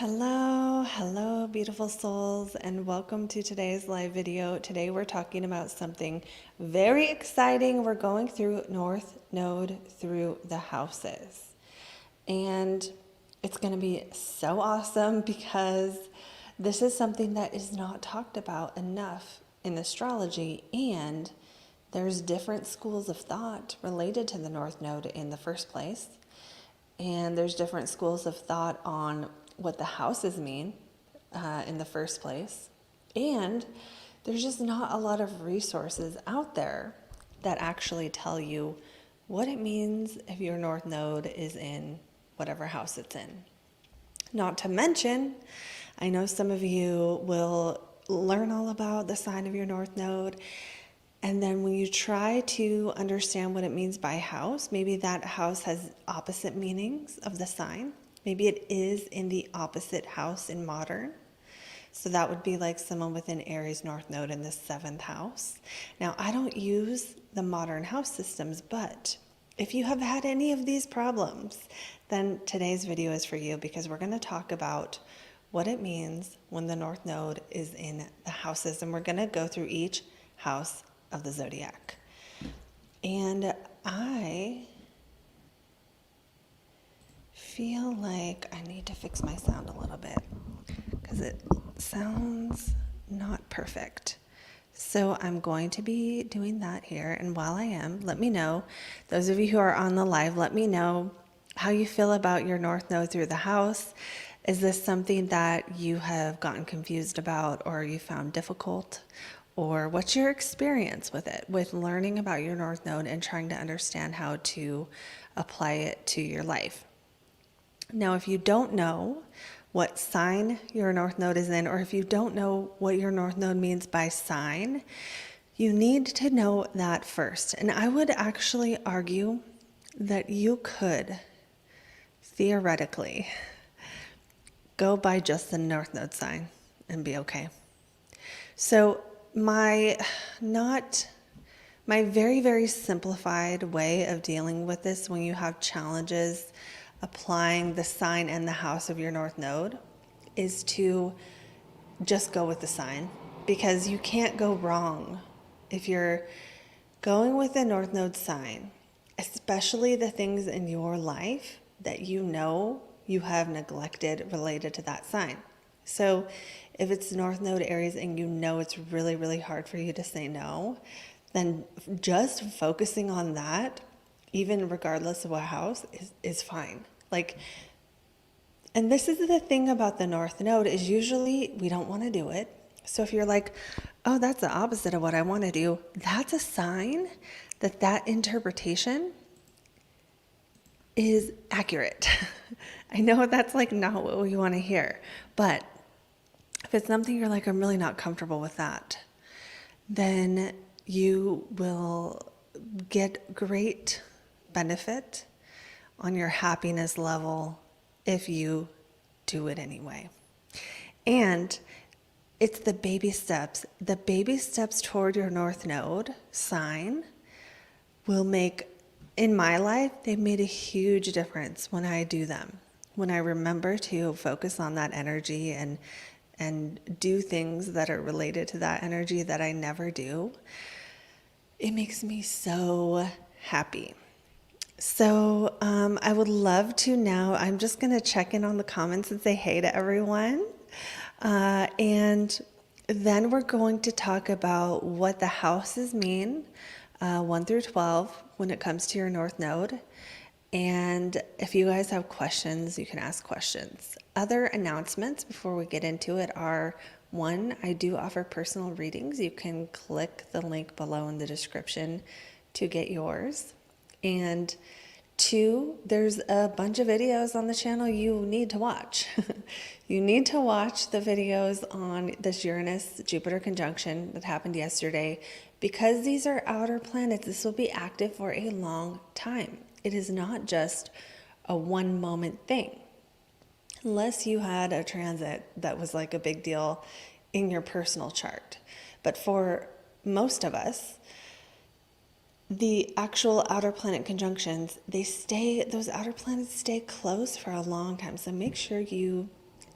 Hello, beautiful souls, and welcome to today's live video. Today we're talking about something very exciting. We're going through North Node through the houses. And it's going to be so awesome because this is something that is not talked about enough in astrology, and there's different schools of thought related to the North Node in the first place. And there's different schools of thought on what the houses mean in the first place. And there's just not a lot of resources out there that actually tell you what it means if your North Node is in whatever house it's in. Not to mention, I know some of you will learn all about the sign of your North Node, and then when you try to understand what it means by house, maybe that house has opposite meanings of the sign. Maybe it is in the opposite house in modern. So that would be like someone with an Aries North Node in the 7th house. Now, I don't use the modern house systems, but if you have had any of these problems, then today's video is for you, because we're going to talk about what it means when the North Node is in the houses, and we're going to go through each house of the zodiac. And I feel like I need to fix my sound a little bit because it sounds not perfect. So I'm going to be doing that here. And while I am, let me know, those of you who are on the live, let me know how you feel about your North Node through the house. Is this something that you have gotten confused about or you found difficult? Or what's your experience with it, with learning about your North Node and trying to understand how to apply it to your life? Now, if you don't know what sign your North Node is in, or if you don't know what your North Node means by sign, you need to know that first. And I would actually argue that you could theoretically go by just the North Node sign and be okay. So my very, very simplified way of dealing with this when you have challenges applying the sign and the house of your North Node is to just go with the sign, because you can't go wrong if you're going with the North Node sign, especially the things in your life that you know you have neglected related to that sign. So if it's North Node Aries and you know it's really, really hard for you to say no, then just focusing on that, even regardless of what house, is fine. And this is the thing about the North Node, is usually we don't want to do it. So if you're like, oh, that's the opposite of what I want to do, that's a sign that that interpretation is accurate. I know that's like not what we want to hear, but if it's something you're like, I'm really not comfortable with that, then you will get great benefit on your happiness level if you do it anyway. And it's the baby steps. The baby steps toward your North Node sign will make, in my life, they've made a huge difference when I do them. When I remember to focus on that energy and do things that are related to that energy that I never do, it makes me so happy. So I would love to now, I'm just going to check in on the comments and say hey to everyone. And then we're going to talk about what the houses mean, 1 through 12, when it comes to your North Node. And if you guys have questions, you can ask questions. Other announcements before we get into it are, 1, I do offer personal readings. You can click the link below in the description to get yours. And 2, there's a bunch of videos on the channel you need to watch. You need to watch the videos on this Uranus-Jupiter conjunction that happened yesterday, because these are outer planets. This will be active for a long time. It is not just a one-moment thing, unless you had a transit that was like a big deal in your personal chart. But for most of us, the actual outer planet conjunctions, those outer planets stay close for a long time. So make sure you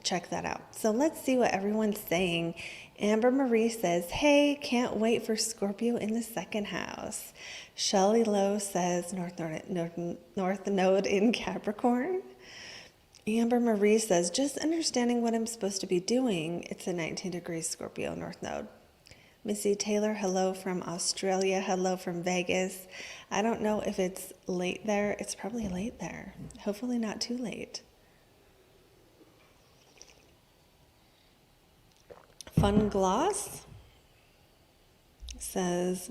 check that out. So let's see what everyone's saying. Amber Marie says, hey, can't wait for Scorpio in the second house. Shelley Lowe says, North Node in Capricorn. Amber Marie says, just understanding what I'm supposed to be doing. It's a 19 degrees Scorpio North Node. Missy Taylor, hello from Australia. Hello from Vegas. I don't know if it's late there. It's probably late there. Hopefully not too late. Fun Gloss says,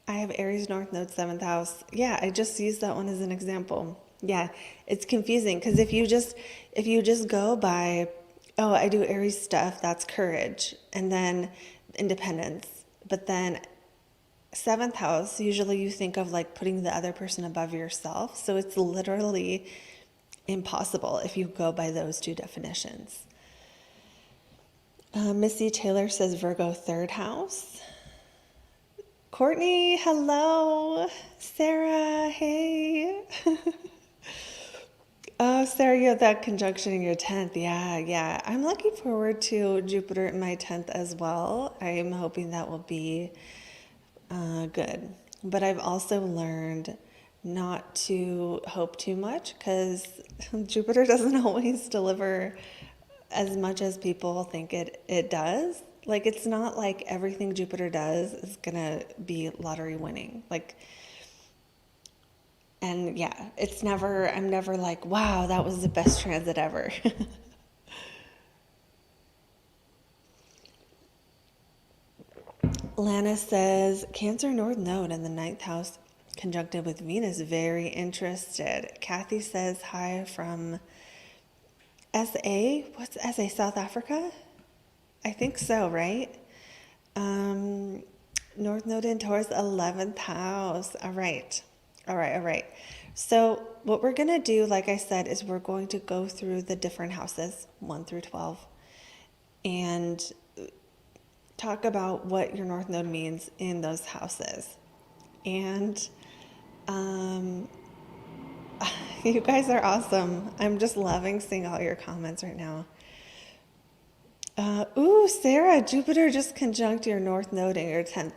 I have Aries North Node 7th house. Yeah, I just used that one as an example. Yeah, it's confusing because if you just go by, oh, I do Aries stuff, that's courage, and then independence. But then 7th house, usually you think of like putting the other person above yourself. So it's literally impossible if you go by those two definitions. Missy Taylor says Virgo 3rd house. Courtney, hello. Sarah, hey. Oh, Sarah, you have that conjunction in your 10th. Yeah. I'm looking forward to Jupiter in my 10th as well. I'm hoping that will be good. But I've also learned not to hope too much because Jupiter doesn't always deliver as much as people think it does. Like, it's not like everything Jupiter does is gonna be lottery winning. Like, and yeah, I'm never like, wow, that was the best transit ever. Lana says, Cancer North Node in the 9th house conjuncted with Venus, very interested. Kathy says, hi from SA. What's SA? South Africa? I think so, right? North Node in Taurus, 11th house. All right. So what we're going to do, like I said, is we're going to go through the different houses, 1 through 12, and talk about what your North Node means in those houses. And you guys are awesome. I'm just loving seeing all your comments right now. Sarah, Jupiter just conjunct your North Node in your 10th.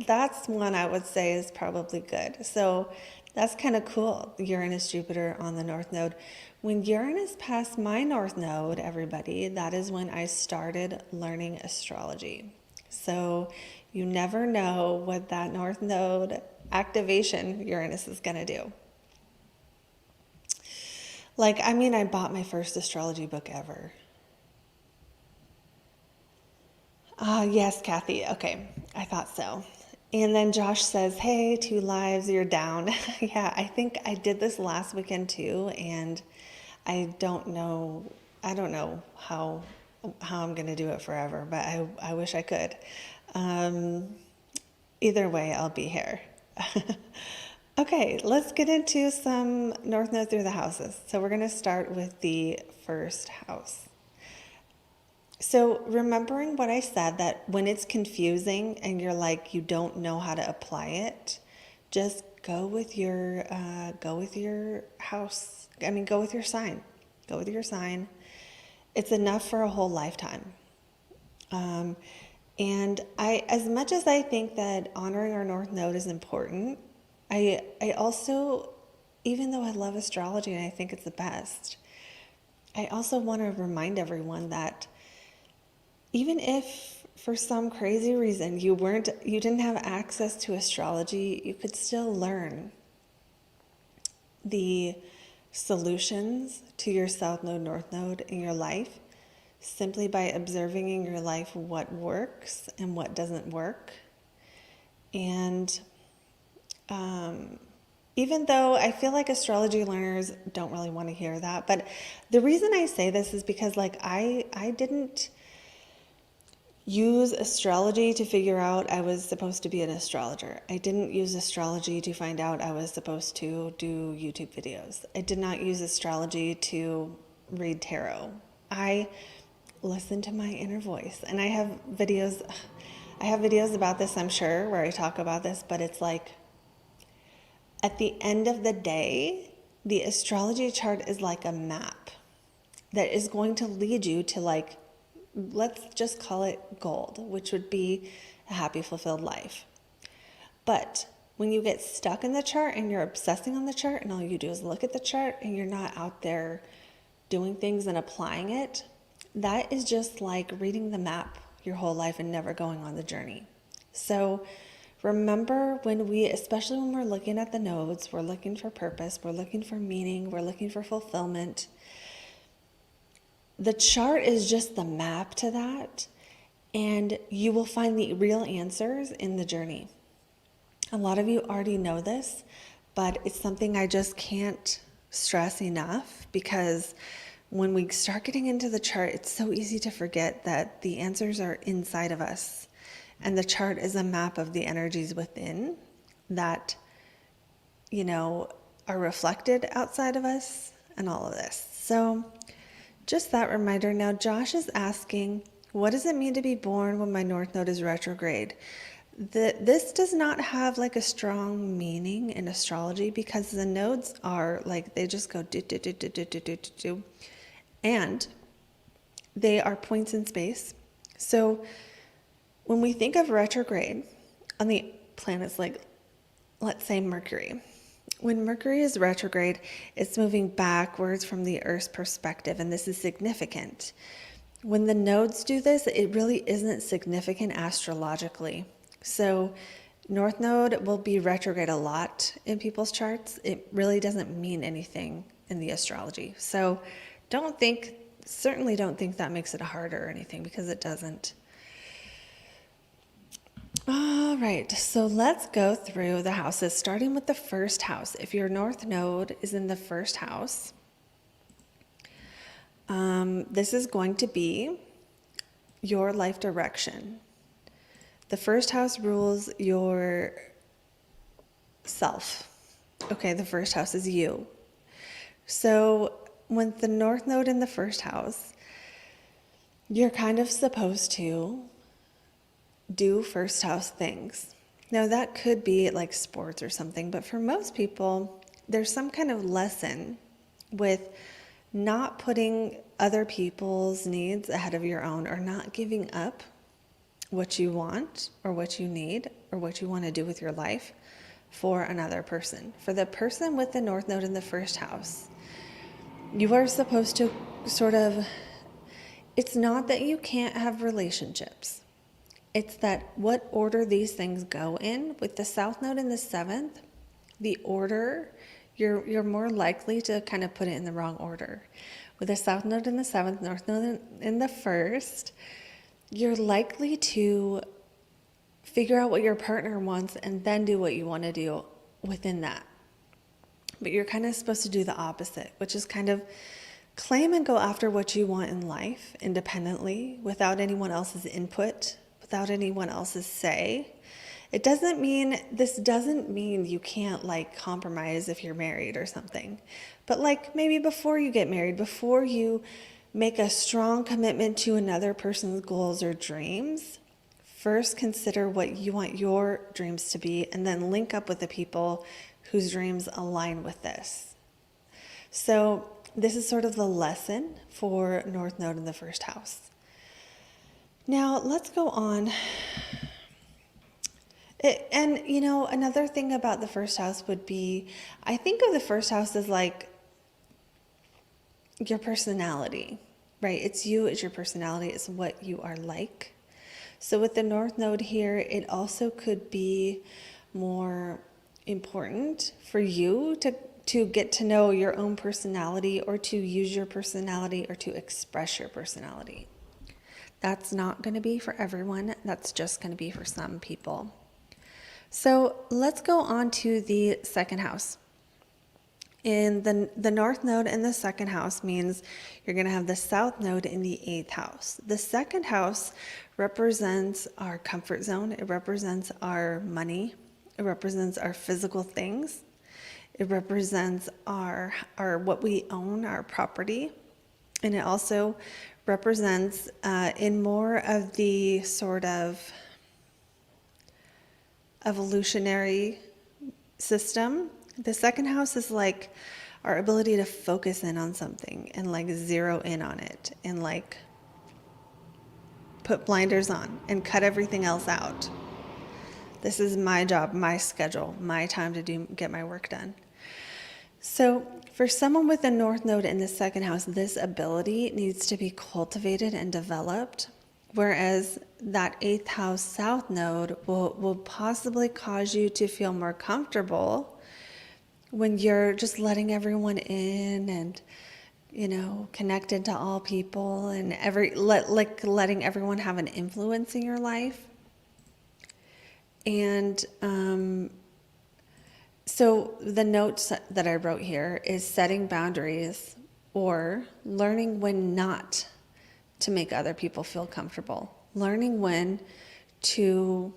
That's one I would say is probably good. So that's kind of cool, Uranus, Jupiter on the North Node. When Uranus passed my North Node, everybody, that is when I started learning astrology. So you never know what that North Node activation Uranus is going to do. Like, I mean, I bought my first astrology book ever. Yes, Kathy. Okay, I thought so. And then Josh says, hey, 2 lives, you're down. Yeah, I think I did this last weekend too, and I don't know how I'm going to do it forever, but I wish I could. Either way, I'll be here. Okay, let's get into some North Node through the houses. So we're going to start with the first house. So remembering what I said, that when it's confusing and you're like, you don't know how to apply it, just go with your house. I mean, go with your sign. Go with your sign. It's enough for a whole lifetime. And as much as I think that honoring our North Node is important, I also, even though I love astrology and I think it's the best, I also want to remind everyone that even if for some crazy reason you didn't have access to astrology, you could still learn the solutions to your South Node, North Node in your life simply by observing in your life what works and what doesn't work. And even though I feel like astrology learners don't really want to hear that, but the reason I say this is because like I didn't use astrology to figure out I was supposed to be an astrologer. I didn't use astrology to find out I was supposed to do YouTube videos. I did not use astrology to read tarot. I listened to my inner voice, and I have videos about this, I'm sure, where I talk about this, but it's like at the end of the day, the astrology chart is like a map. that is going to lead you to, like, let's just call it gold, which would be a happy, fulfilled life. But when you get stuck in the chart and you're obsessing on the chart and all you do is look at the chart and you're not out there doing things and applying it, that is just like reading the map your whole life and never going on the journey. So remember, especially when we're looking at the nodes, we're looking for purpose, we're looking for meaning, we're looking for fulfillment. The chart is just the map to that, and you will find the real answers in the journey. A lot of you already know this, but it's something I just can't stress enough, because when we start getting into the chart, it's so easy to forget that the answers are inside of us. And the chart is a map of the energies within that, are reflected outside of us and all of this. So just that reminder. Now, Josh is asking, what does it mean to be born when my North Node is retrograde? This does not have like a strong meaning in astrology, because the nodes are like, they just go do, do, do, do, do, do, do, do, and they are points in space. So when we think of retrograde on the planets, like, let's say Mercury, when Mercury is retrograde, it's moving backwards from the Earth's perspective, and this is significant. When the nodes do this, it really isn't significant astrologically. So North Node will be retrograde a lot in people's charts. It really doesn't mean anything in the astrology. So certainly don't think that makes it harder or anything, because it doesn't. All right, so let's go through the houses, starting with the first house. If your North Node is in the first house, this is going to be your life direction. The first house rules your self. Okay, the first house is you. So with the North Node in the first house, you're kind of supposed to do first house things. Now, that could be like sports or something, but for most people, there's some kind of lesson with not putting other people's needs ahead of your own, or not giving up what you want or what you need or what you want to do with your life for another person. For the person with the North Node in the first house, you are supposed to it's not that you can't have relationships. It's that what order these things go in. With the South Node in the 7th, the order, you're more likely to kind of put it in the wrong order. With the South Node in the 7th, North Node in the 1st, you're likely to figure out what your partner wants and then do what you want to do within that. But you're kind of supposed to do the opposite, which is kind of claim and go after what you want in life independently, without anyone else's input, without anyone else's say. This doesn't mean you can't like compromise if you're married or something. But like maybe before you get married, before you make a strong commitment to another person's goals or dreams, first consider what you want your dreams to be, and then link up with the people whose dreams align with this. So this is sort of the lesson for North Node in the first house. Now let's go on. Another thing about the first house would be, I think of the first house as like your personality, right? It's you, it's your personality, it's what you are like. So with the North Node here, it also could be more important for you to get to know your own personality, or to use your personality, or to express your personality. That's not going to be for everyone. That's just going to be for some people. So let's go on to the second house. In the North Node in the second house means you're going to have the South Node in the 8th house. The second house represents our comfort zone. It represents our money. It represents our physical things. It represents our what we own, our property. And it also represents in more of the sort of evolutionary system. The second house is like our ability to focus in on something and like zero in on it and like put blinders on and cut everything else out. This is my job, my schedule, my time to get my work done. So for someone with a North Node in the second house, this ability needs to be cultivated and developed, whereas that 8th house South Node will possibly cause you to feel more comfortable when you're just letting everyone in and, you know, connected to all people and letting everyone have an influence in your life. And so the notes that I wrote here is setting boundaries or learning when not to make other people feel comfortable. Learning when to,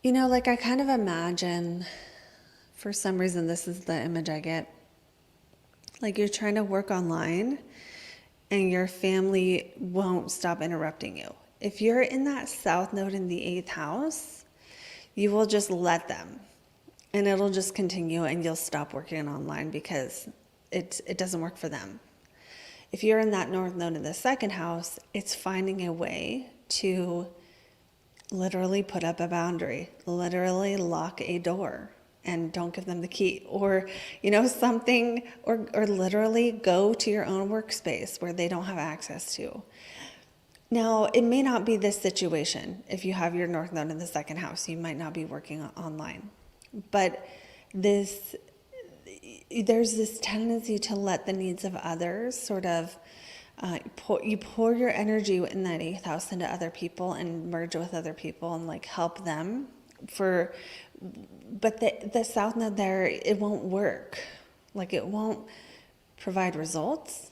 you know, like I kind of imagine, for some reason this is the image I get, like you're trying to work online and your family won't stop interrupting you. If you're in that South Node in the 8th house, you will just let them. And it'll just continue and you'll stop working online because it doesn't work for them. If you're in that North Node in the second house, it's finding a way to literally put up a boundary, literally lock a door and don't give them the key, or, you know, something, or literally go to your own workspace where they don't have access to. Now, it may not be this situation. If you have your North Node in the second house, you might not be working online. But there's this tendency to let the needs of others sort of, you pour your energy in that 8th house into other people and merge with other people and like help them but the South Node there, it won't work. Like it won't provide results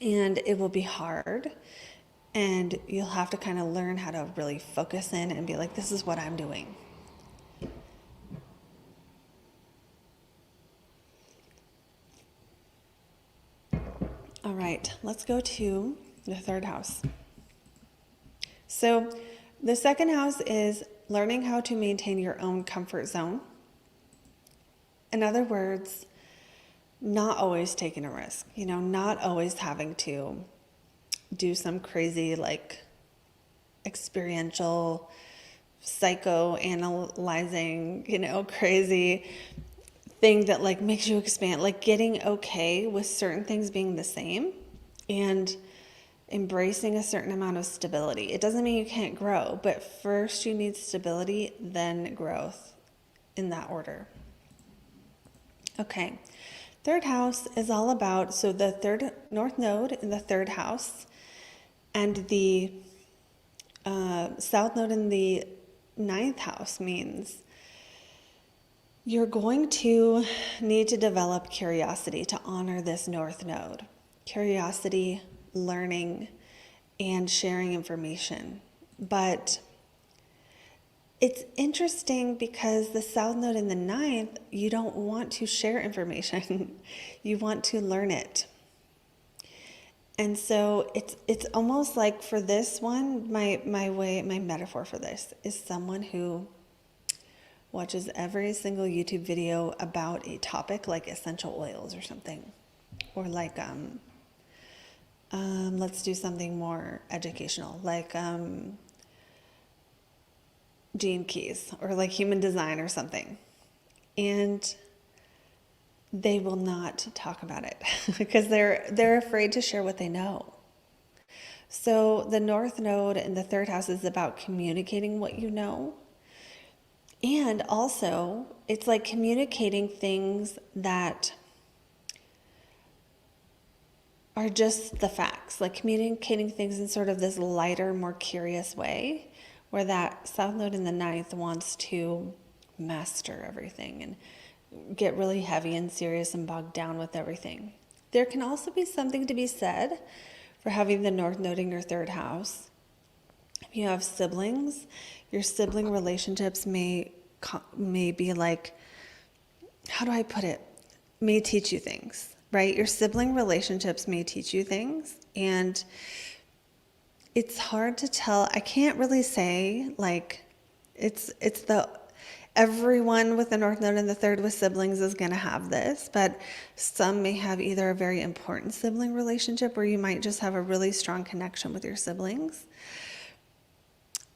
and it will be hard. And you'll have to kind of learn how to really focus in and be like, this is what I'm doing. All right, let's go to the 3rd house. So the 2nd house is learning how to maintain your own comfort zone. In other words, not always taking a risk, you know, not always having to do some crazy like experiential psychoanalyzing, you know, crazy thing that like makes you expand, like getting okay with certain things being the same and embracing a certain amount of stability. It doesn't mean you can't grow, but first you need stability, then growth, in that order. Okay, 3rd house is all about, so the 3rd North Node in the 3rd house and the South Node in the 9th house means you're going to need to develop curiosity to honor this North Node. Curiosity, learning, and sharing information. But it's interesting because the South Node in the 9th, you don't want to share information. You want to learn it. And so it's almost like for this one, my metaphor for this is someone who watches every single YouTube video about a topic like essential oils or something, or like let's do something more educational, like gene keys or like human design or something, and they will not talk about it because they're afraid to share what they know. So the North Node in the 3rd house is about communicating what you know. And also, it's like communicating things that are just the facts, like communicating things in sort of this lighter, more curious way, where that South Node in the 9th wants to master everything and get really heavy and serious and bogged down with everything. There can also be something to be said for having the North Node in your 3rd house. If you have siblings, your sibling relationships may be like, how do I put it? May teach you things, right? Your sibling relationships may teach you things, and it's hard to tell. I can't really say like it's Everyone with the North Node in the third with siblings is going to have this, but some may have either a very important sibling relationship or you might just have a really strong connection with your siblings.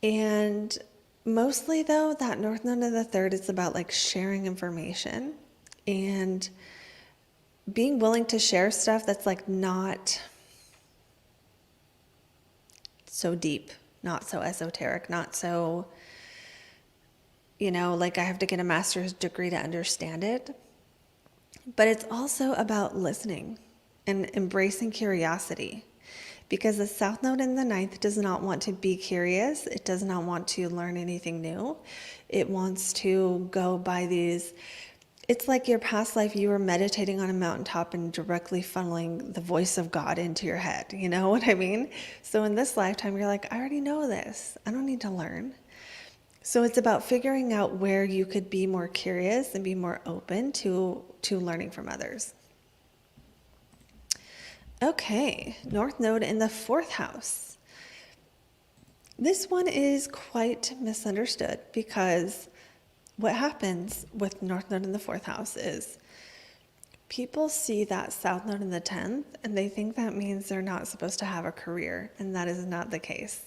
And mostly though, that North Node in the third is about like sharing information and being willing to share stuff that's like not so deep, not so esoteric, not so, like I have to get a master's degree to understand it. But it's also about listening and embracing curiosity, because the South Node in the ninth does not want to be curious. It does not want to learn anything new. It wants to go by these. It's like your past life, you were meditating on a mountaintop and directly funneling the voice of God into your head. You know what I mean? So in this lifetime, you're like, I already know this. I don't need to learn. So it's about figuring out where you could be more curious and be more open to learning from others. Okay, North Node in the fourth house. This one is quite misunderstood, because what happens with North Node in the fourth house is people see that South Node in the 10th and they think that means they're not supposed to have a career, and that is not the case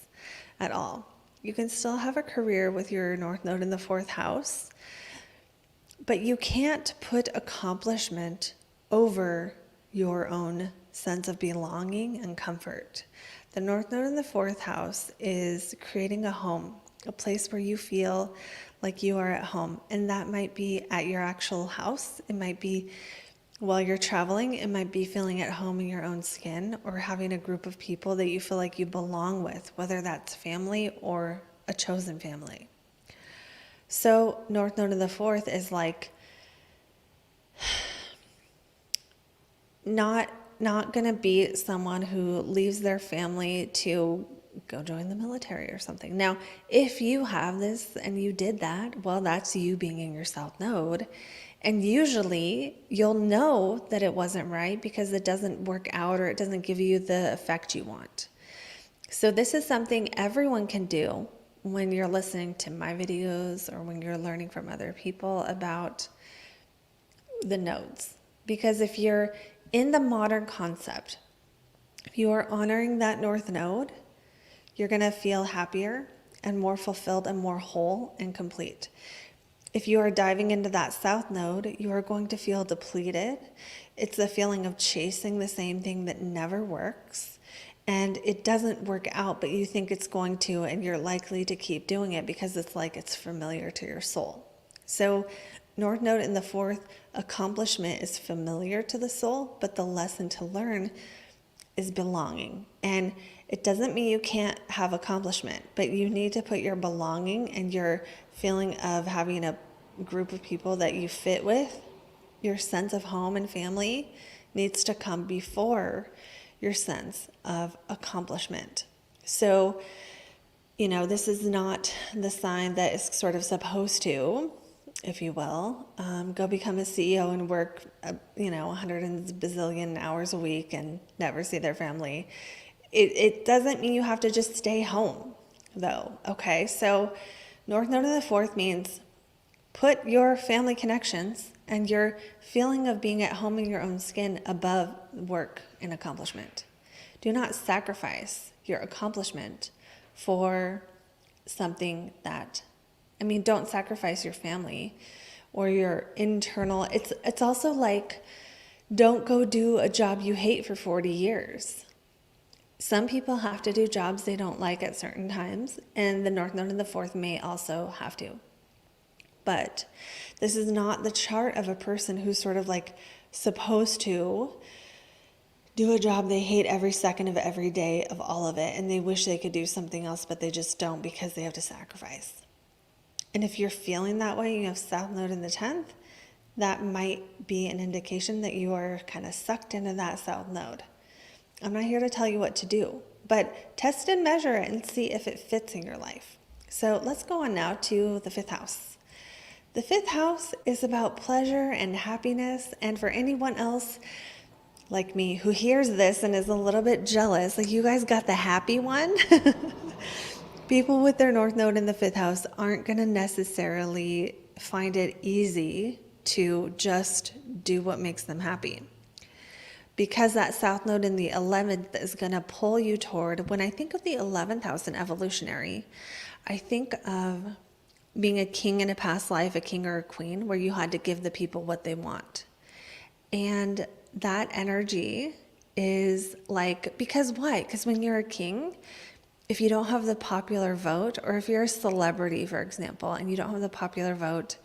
at all. You can still have a career with your North Node in the fourth house, but you can't put accomplishment over your own sense of belonging and comfort. The North Node in the fourth house is creating a home, a place where you feel like you are at home. And that might be at your actual house. It might be while you're traveling. It might be feeling at home in your own skin, or having a group of people that you feel like you belong with, whether that's family or a chosen family. So North Node in the fourth is like not going to be someone who leaves their family to go join the military or something. Now, if you have this and you did that, well, that's you being in your South Node. And usually you'll know that it wasn't right because it doesn't work out, or it doesn't give you the effect you want. So this is something everyone can do when you're listening to my videos or when you're learning from other people about the nodes. Because if you're in the modern concept, if you are honoring that North Node, you're going to feel happier and more fulfilled and more whole and complete. If you are diving into that South Node, you are going to feel depleted. It's a feeling of chasing the same thing that never works. And it doesn't work out, but you think it's going to, and you're likely to keep doing it because it's like it's familiar to your soul. So North Node in the fourth, accomplishment is familiar to the soul, but the lesson to learn is belonging. And it doesn't mean you can't have accomplishment, but you need to put your belonging and your feeling of having a group of people that you fit with, your sense of home and family, needs to come before your sense of accomplishment. So, this is not the sign that is sort of supposed to, if you will, go become a CEO and work, 100 and bazillion hours a week and never see their family. It doesn't mean you have to just stay home, though, okay? So North Node in the fourth means put your family connections and your feeling of being at home in your own skin above work and accomplishment. Do not sacrifice your accomplishment for something that, don't sacrifice your family or your internal. It's also like, don't go do a job you hate for 40 years. Some people have to do jobs they don't like at certain times, and the North Node in the fourth may also have to. But this is not the chart of a person who's sort of like supposed to do a job they hate every second of every day of all of it, and they wish they could do something else, but they just don't because they have to sacrifice. And if you're feeling that way, you have South Node in the 10th, that might be an indication that you are kind of sucked into that South Node. I'm not here to tell you what to do, but test and measure it and see if it fits in your life. So let's go on now to the fifth house. The fifth house is about pleasure and happiness, and for anyone else like me who hears this and is a little bit jealous, like you guys got the happy one. People with their North Node in the fifth house aren't going to necessarily find it easy to just do what makes them happy. Because that South Node in the 11th is going to pull you toward, when I think of the 11th house in evolutionary, I think of being a king in a past life, a king or a queen, where you had to give the people what they want. And that energy is like, because why? Because when you're a king, if you don't have the popular vote, or if you're a celebrity, for example, and you don't have the popular vote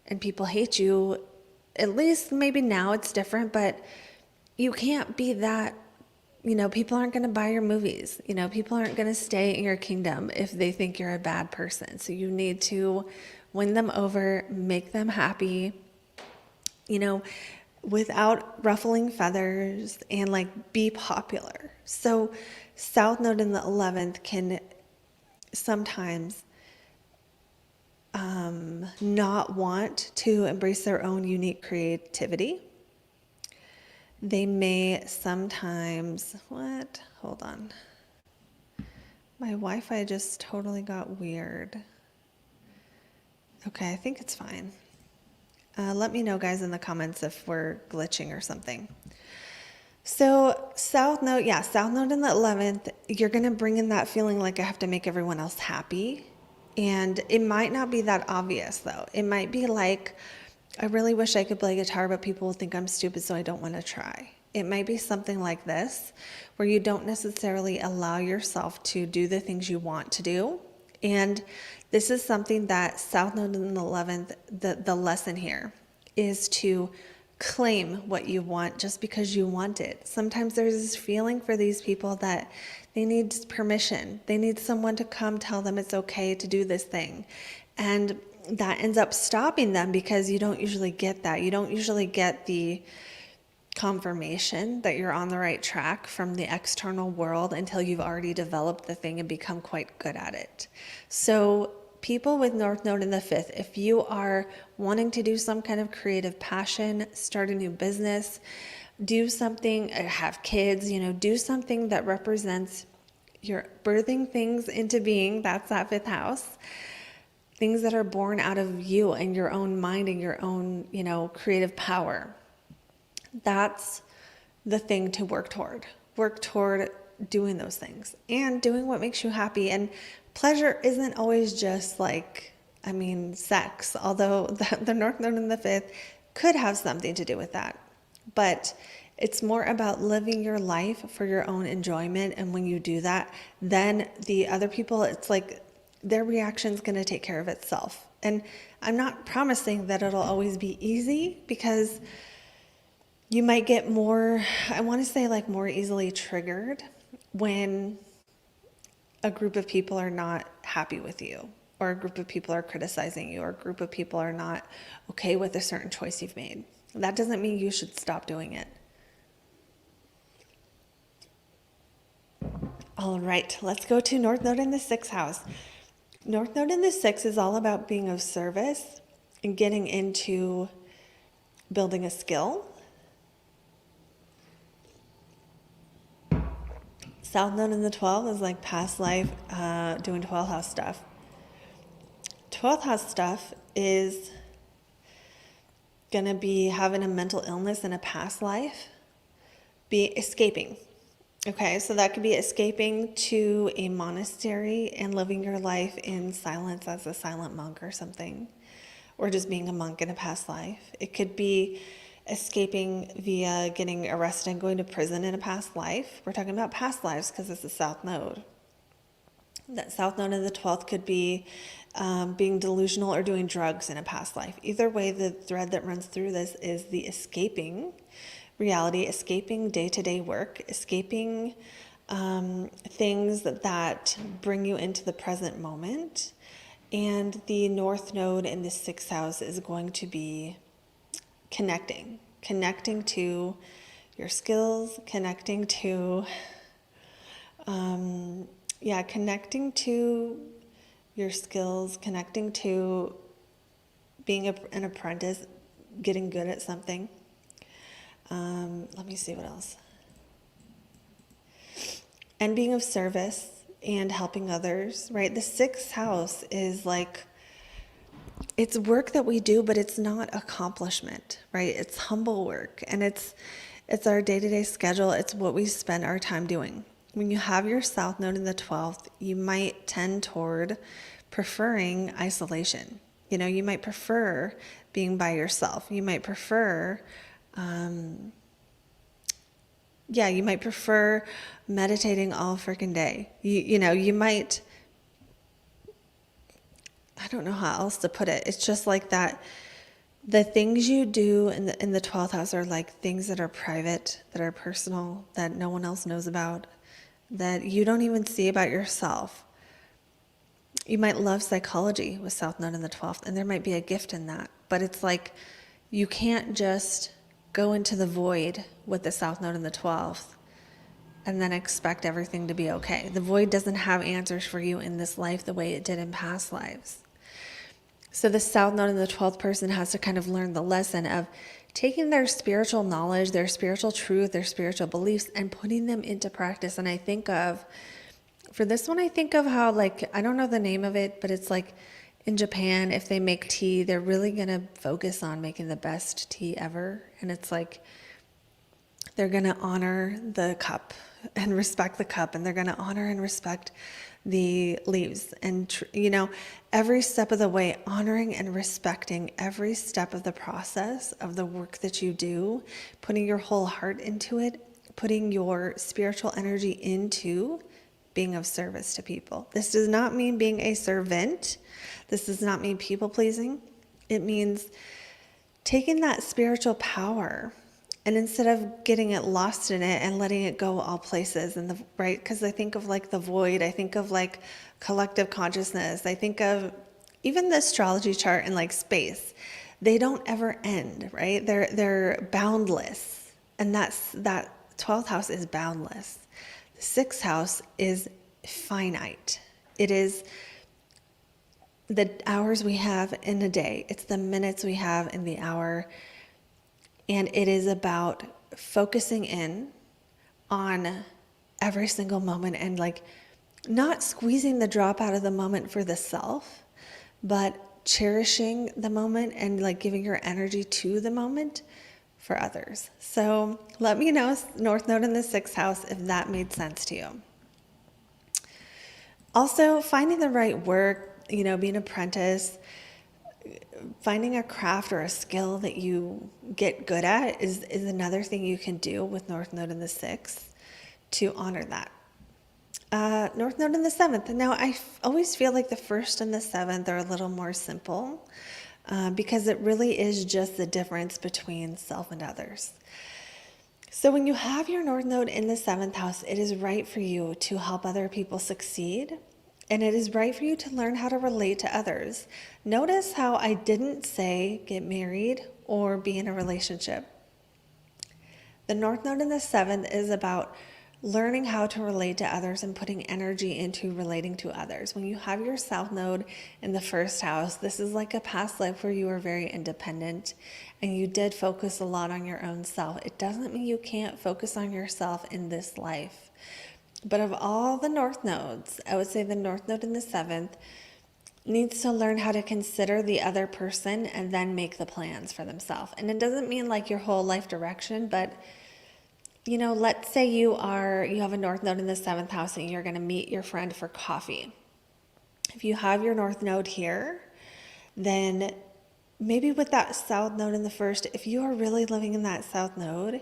and people hate you, at least maybe now it's different, but you can't be that, people aren't going to buy your movies. People aren't going to stay in your kingdom if they think you're a bad person. So you need to win them over, make them happy, without ruffling feathers, and like be popular. So South Node in the 11th can sometimes not want to embrace their own unique creativity. They may sometimes, hold on. My Wi-Fi just totally got weird. Okay, I think it's fine. Let me know, guys, in the comments if we're glitching or something. So South Node in the 11th, you're going to bring in that feeling like I have to make everyone else happy. And it might not be that obvious, though. It might be like, I really wish I could play guitar, but people will think I'm stupid, so I don't want to try. It might be something like this, where you don't necessarily allow yourself to do the things you want to do. And this is something that South Node in the 11th, the lesson here is to claim what you want just because you want it. Sometimes there's this feeling for these people that they need permission. They need someone to come tell them it's okay to do this thing. And that ends up stopping them because you don't usually get that. You don't usually get the confirmation that you're on the right track from the external world until you've already developed the thing and become quite good at it. So people with North Node in the 5th, if you are wanting to do some kind of creative passion, start a new business, do something, have kids, do something that represents your birthing things into being, that's that 5th house. Things that are born out of you and your own mind and your own, creative power. That's the thing to work toward. Work toward doing those things and doing what makes you happy. And pleasure isn't always just sex, although the North Node in the 5th could have something to do with that. But it's more about living your life for your own enjoyment. And when you do that, then the other people, it's like their reaction's going to take care of itself. And I'm not promising that it'll always be easy, because you might get more easily triggered when a group of people are not happy with you, or a group of people are criticizing you, or a group of people are not okay with a certain choice you've made. That doesn't mean you should stop doing it. All right, let's go to North Node in the 6th house. North Node in the 6th is all about being of service and getting into building a skill. South Node in the 12th is like past life, doing 12th house stuff. 12th house stuff is going to be having a mental illness in a past life, be escaping. Okay, so that could be escaping to a monastery and living your life in silence as a silent monk or something, or just being a monk in a past life. It could be escaping via getting arrested and going to prison in a past life. We're talking about past lives because it's the South Node. That South Node in the 12th could be being delusional or doing drugs in a past life. Either way, the thread that runs through this is the escaping reality, escaping day-to-day work, escaping things that bring you into the present moment. And the North Node in the 6th house is going to be connecting to your skills, connecting to your skills, connecting to being an apprentice, getting good at something. Let me see what else. And being of service and helping others, right? The 6th house is like it's work that we do, but it's not accomplishment, right? It's humble work, and it's our day-to-day schedule. It's what we spend our time doing. When you have your South Node in the 12th, you might tend toward preferring isolation. You might prefer being by yourself. You might prefer, you might prefer meditating all freaking day. You might, I don't know how else to put it. It's just like that. The things you do in the 12th house are like things that are private, that are personal, that no one else knows about, that you don't even see about yourself. You might love psychology with South Node in the 12th, and there might be a gift in that. But it's like you can't just go into the void with the South Node in the 12th and then expect everything to be okay. The void doesn't have answers for you in this life the way it did in past lives. So the South Node in the 12th person has to kind of learn the lesson of taking their spiritual knowledge, their spiritual truth, their spiritual beliefs, and putting them into practice. And for this one, I think of how, like, I don't know the name of it, but it's like in Japan, if they make tea, they're really going to focus on making the best tea ever. And it's like they're going to honor the cup and respect the cup, and they're going to honor and respect the leaves. And, every step of the way, honoring and respecting every step of the process of the work that you do, putting your whole heart into it, putting your spiritual energy into being of service to people. This does not mean being a servant. This does not mean people pleasing. It means taking that spiritual power, and instead of getting it lost in it and letting it go all places, right? Because I think of like the void, I think of like collective consciousness, I think of even the astrology chart and like space. They don't ever end, right? They're boundless, and that 12th house is boundless. The 6th house is finite. It is the hours we have in a day. It's the minutes we have in the hour. And it is about focusing in on every single moment and like not squeezing the drop out of the moment for the self, but cherishing the moment and like giving your energy to the moment for others. So let me know, North Node in the 6th house, if that made sense to you. Also, finding the right work, being an apprentice, finding a craft or a skill that you get good at is another thing you can do with North Node in the 6th to honor that. North Node in the 7th. Now, I always feel like the 1st and the 7th are a little more simple because it really is just the difference between self and others. So when you have your North Node in the 7th house, it is right for you to help other people succeed. And it is right for you to learn how to relate to others. Notice how I didn't say get married or be in a relationship. The North Node in the 7th is about learning how to relate to others and putting energy into relating to others. When you have your South Node in the 1st house, this is like a past life where you were very independent and you did focus a lot on your own self. It doesn't mean you can't focus on yourself in this life. But of all the North Nodes, I would say the North Node in the 7th needs to learn how to consider the other person and then make the plans for themselves. And it doesn't mean like your whole life direction, but let's say you have a North Node in the 7th house and you're going to meet your friend for coffee. If you have your North Node here, then maybe with that South Node in the 1st, if you are really living in that South Node,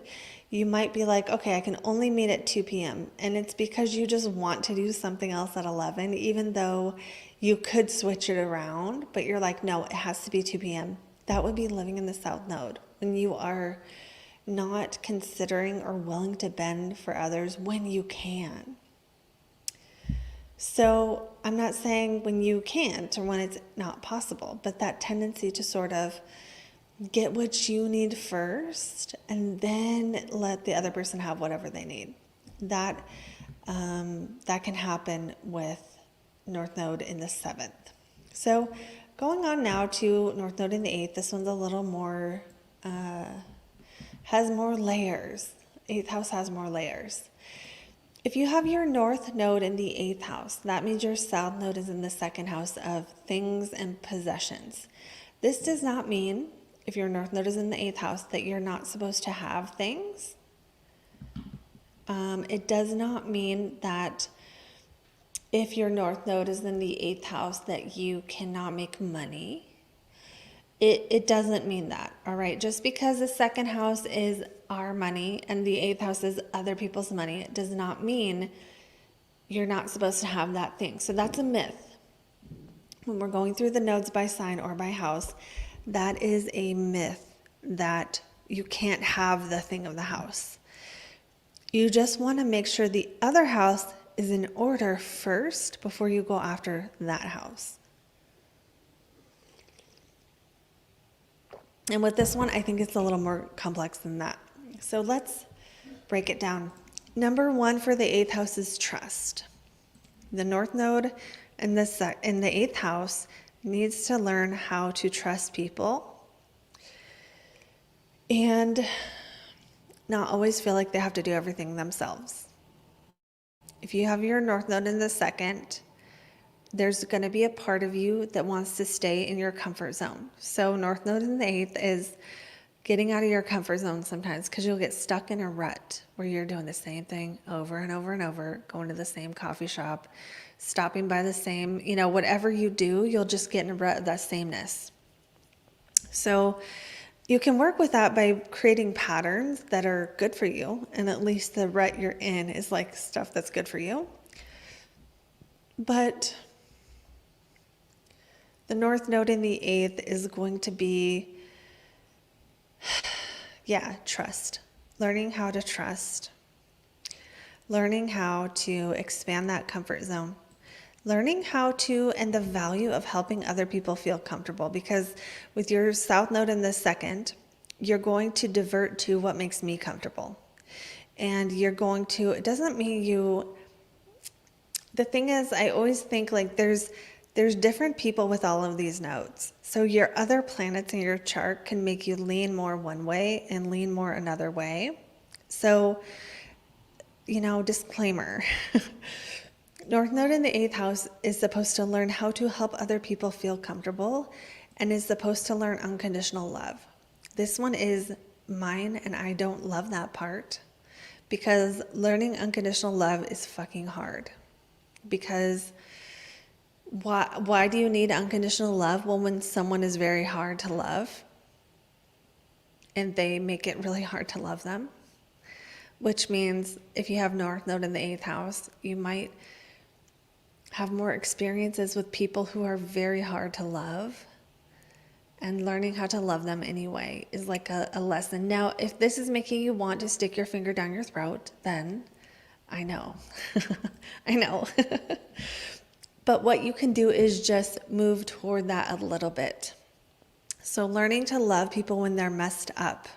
you might be like, okay, I can only meet at 2 p.m. And it's because you just want to do something else at 11, even though you could switch it around, but you're like, no, it has to be 2 p.m. That would be living in the South Node when you are not considering or willing to bend for others when you can. So I'm not saying when you can't or when it's not possible, but that tendency to sort of get what you need first and then let the other person have whatever they need. That can happen with North Node in the 7th. So going on now to North Node in the 8th, this one's a little more, has more layers. 8th house has more layers. If you have your North Node in the 8th house, that means your South Node is in the 2nd house of things and possessions. This does not mean, if your North Node is in the 8th house, that you're not supposed to have things. It does not mean that if your North Node is in the 8th house that you cannot make money. It doesn't mean that, all right? Just because the 2nd house is our money and the 8th house is other people's money, it does not mean you're not supposed to have that thing. So that's a myth. When we're going through the nodes by sign or by house, that is a myth that you can't have the thing of the house. You just want to make sure the other house is in order first before you go after that house. And with this one, I think it's a little more complex than that. So let's break it down. Number 1 for the 8th house is trust. The North Node in the 8th house needs to learn how to trust people and not always feel like they have to do everything themselves. If you have your North Node in the 2nd, there's going to be a part of you that wants to stay in your comfort zone. So North Node in the 8th is getting out of your comfort zone sometimes, because you'll get stuck in a rut where you're doing the same thing over and over and over, going to the same coffee shop, stopping by the same, whatever you do, you'll just get in a rut of that sameness. So you can work with that by creating patterns that are good for you, and at least the rut you're in is like stuff that's good for you. But the North Node in the 8th is going to be, trust. Learning how to trust. Learning how to expand that comfort zone. Learning how to, and the value of helping other people feel comfortable. Because with your South Node in the 2nd, you're going to divert to what makes me comfortable. And you're going to, it doesn't mean the thing is, I always think like there's different people with all of these nodes. So your other planets in your chart can make you lean more one way and lean more another way. So, disclaimer. North Node in the 8th house is supposed to learn how to help other people feel comfortable and is supposed to learn unconditional love. This one is mine, and I don't love that part because learning unconditional love is fucking hard. Because why do you need unconditional love? Well, when someone is very hard to love and they make it really hard to love them, which means if you have North Node in the 8th house, you might have more experiences with people who are very hard to love, and learning how to love them anyway is like a lesson. Now, if this is making you want to stick your finger down your throat, then I know. I know. But what you can do is just move toward that a little bit. So learning to love people when they're messed up,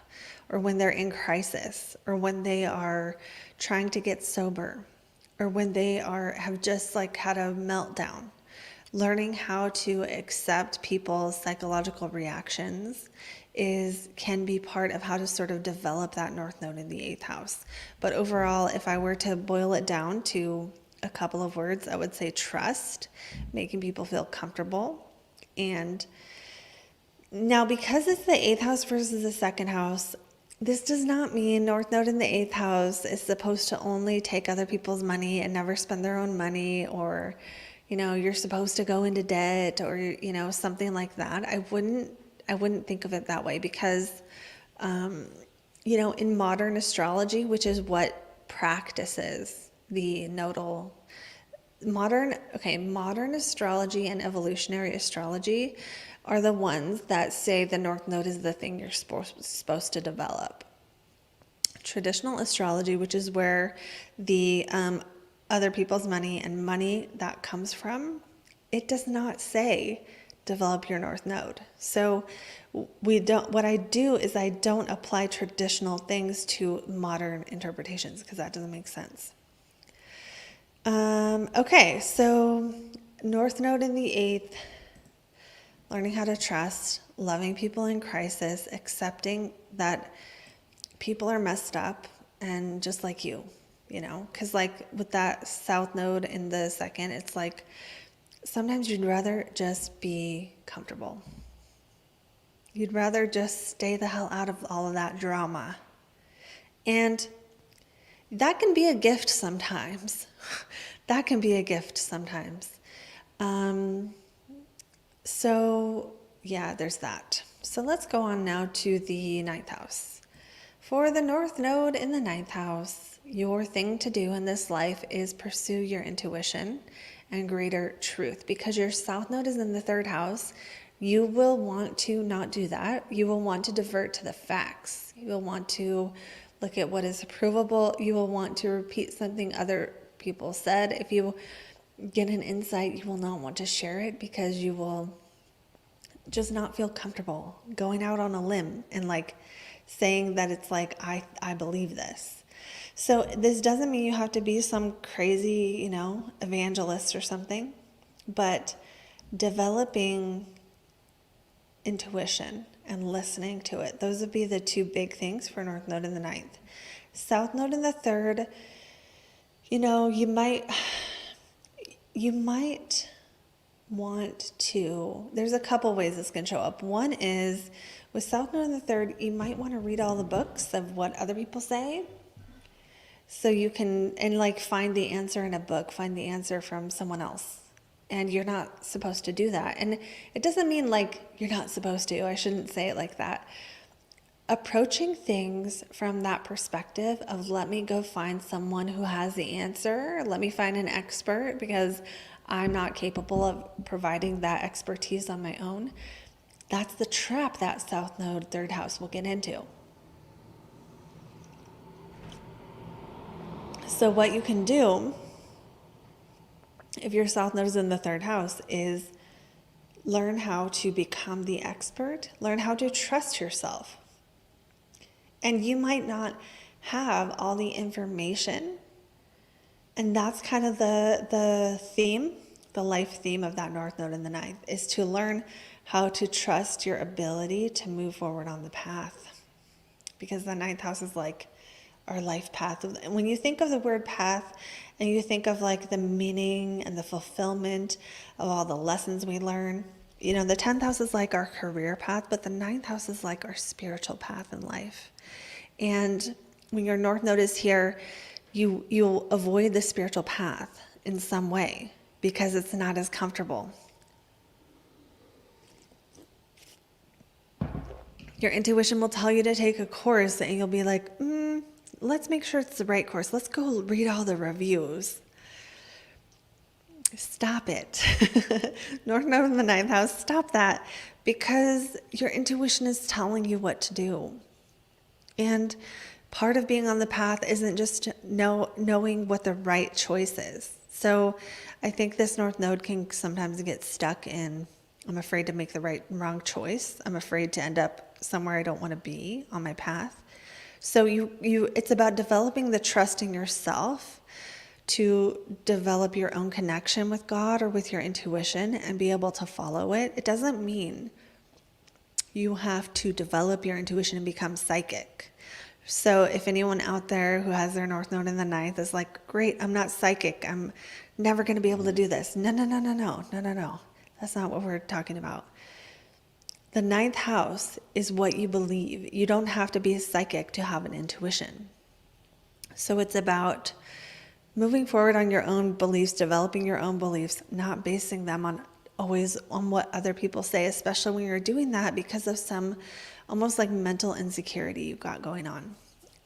or when they're in crisis, or when they are trying to get sober, or when they have just like had a meltdown. Learning how to accept people's psychological reactions can be part of how to sort of develop that North Node in the 8th house. But overall, if I were to boil it down to a couple of words, I would say trust, making people feel comfortable. And now, because it's the 8th house versus the 2nd house, this does not mean North Node in the 8th house is supposed to only take other people's money and never spend their own money, or you're supposed to go into debt, or something like that. I wouldn't think of it that way, because in modern astrology, which is what practices the nodal modern astrology and evolutionary astrology are the ones that say the North Node is the thing you're supposed to develop. Traditional astrology, which is where the other people's money and money that comes from, it does not say develop your North Node. So what I do is I don't apply traditional things to modern interpretations, because that doesn't make sense. Okay, so North Node in the 8th, learning how to trust, loving people in crisis, accepting that people are messed up and just like you, because like with that South Node in the 2nd, it's like sometimes you'd rather just be comfortable. You'd rather just stay the hell out of all of that drama. And that can be a gift sometimes. That can be a gift sometimes. So yeah, there's that. So let's go on now to the ninth house. For the North Node in the ninth house, your thing to do in this life is pursue your intuition and greater truth. Because your South Node is in the third house, you will want to not do that. You will want to divert to the facts. You will want to look at what is provable. You will want to repeat something other people said. If you get an insight, you will not want to share it because you will just not feel comfortable going out on a limb and like saying that it's like, I believe this. So this doesn't mean you have to be some crazy, evangelist or something, but developing intuition and listening to it. Those would be the two big things for North Node in the ninth. South Node in the third, you might want to, there's a couple ways this can show up. One is with South Node in the third, you might want to read all the books of what other people say. So you can, find the answer in a book, find the answer from someone else. And you're not supposed to do that. And it doesn't mean you're not supposed to. I shouldn't say it like that. Approaching things from that perspective of let me go find someone who has the answer. Let me find an expert because I'm not capable of providing that expertise on my own. That's the trap that South Node, third house will get into. So what you can do if your South Node is in the third house is learn how to become the expert, learn how to trust yourself. And you might not have all the information. And that's kind of the theme, the life theme of that North Node in the ninth, is to learn how to trust your ability to move forward on the path. Because the ninth house is like our life path. When you think of the word path and you think of the meaning and the fulfillment of all the lessons we learn, the 10th house is like our career path, but the ninth house is like our spiritual path in life. And when your North Node is here, you'll avoid the spiritual path in some way because it's not as comfortable. Your intuition will tell you to take a course and you'll be like, let's make sure it's the right course. Let's go read all the reviews. Stop it. North Node in the ninth house, stop that, because your intuition is telling you what to do. And part of being on the path isn't just knowing what the right choice is. So I think this North Node can sometimes get stuck in, I'm afraid to make the wrong choice. I'm afraid to end up somewhere I don't want to be on my path. So it's about developing the trust in yourself to develop your own connection with God or with your intuition and be able to follow it. It doesn't mean you have to develop your intuition and become psychic. So if anyone out there who has their North Node in the ninth is like, great, I'm not psychic, I'm never going to be able to do this. No. That's not what we're talking about. The ninth house is what you believe. You don't have to be a psychic to have an intuition. So it's about moving forward on your own beliefs, developing your own beliefs, not basing them always on what other people say, especially when you're doing that because of some almost like mental insecurity you've got going on.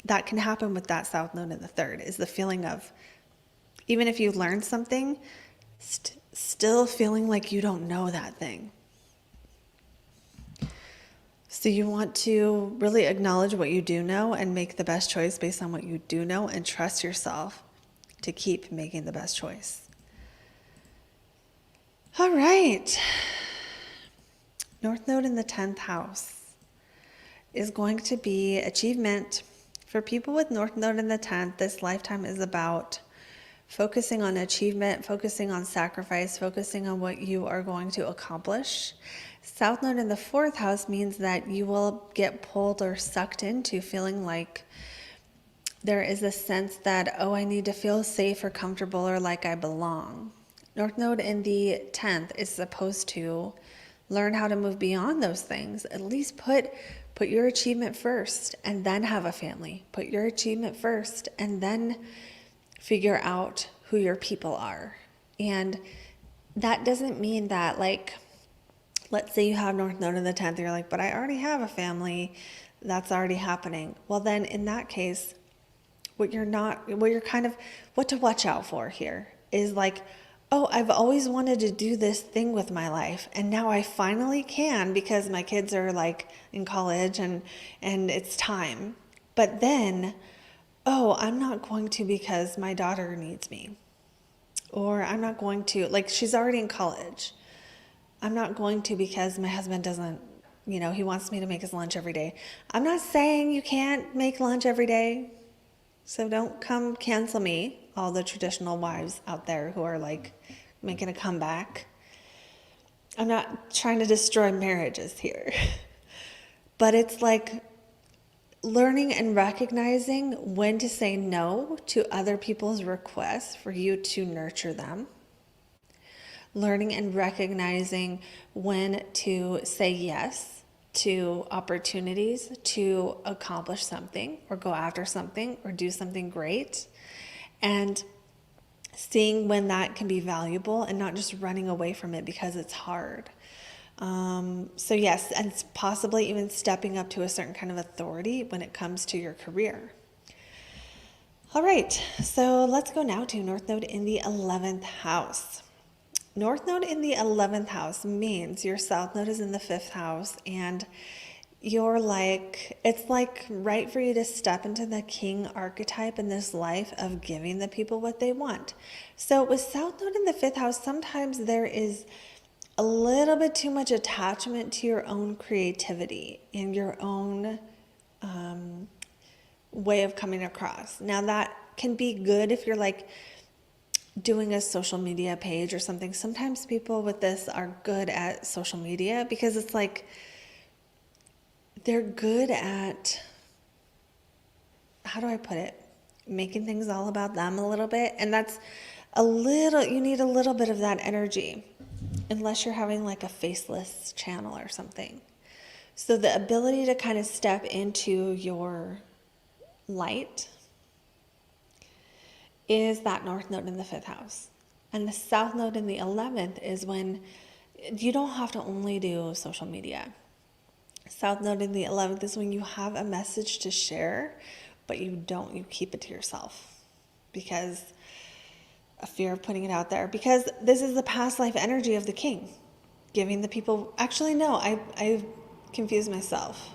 That can happen with that South Node in the third, is the feeling of, even if you learned something, still feeling like you don't know that thing. So you want to really acknowledge what you do know and make the best choice based on what you do know, and trust yourself to keep making the best choice. All right. North Node in the 10th house is going to be achievement. For people with North Node in the 10th, this lifetime is about focusing on achievement, focusing on sacrifice, focusing on what you are going to accomplish. South Node in the 4th house means that you will get pulled or sucked into feeling like there is a sense that, oh, I need to feel safe or comfortable or like I belong. North Node in the 10th is supposed to Learn how to move beyond those things. At least put your achievement first and then have a family. Put your achievement first and then figure out who your people are. And that doesn't mean that, like, let's say you have North Node in the 10th, you're like, but I already have a family. That's already happening. Well, then in that case, what to watch out for here is like, oh, I've always wanted to do this thing with my life, and now I finally can because my kids are like in college and it's time. But then, oh, I'm not going to because my daughter needs me. Or I'm not going to, like, she's already in college. I'm not going to because my husband doesn't, he wants me to make his lunch every day. I'm not saying you can't make lunch every day. So don't come cancel me, all the traditional wives out there who are like making a comeback. I'm not trying to destroy marriages here. But it's like learning and recognizing when to say no to other people's requests for you to nurture them. Learning and recognizing when to say yes to opportunities to accomplish something or go after something or do something great, and seeing when that can be valuable and not just running away from it because it's hard. So yes, and possibly even stepping up to a certain kind of authority when it comes to your career. All right, so let's go now to North Node in the 11th house. North Node in the 11th house means your South Node is in the 5th house, and you're like, it's like right for you to step into the king archetype in this life of giving the people what they want. So with South Node in the 5th house, sometimes there is a little bit too much attachment to your own creativity and your own way of coming across. Now that can be good if you're like doing a social media page or something. Sometimes people with this are good at social media because it's like they're good at, how do I put it, making things all about them a little bit. And that's you need a little bit of that energy, unless you're having like a faceless channel or something. So the ability to kind of step into your light is that North Node in the 5th house. And the South Node in the 11th is when you don't have to only do social media. South Node in the 11th is when you have a message to share, but you keep it to yourself because a fear of putting it out there. Because this is the past life energy of the king, giving the people, actually no, I confused myself.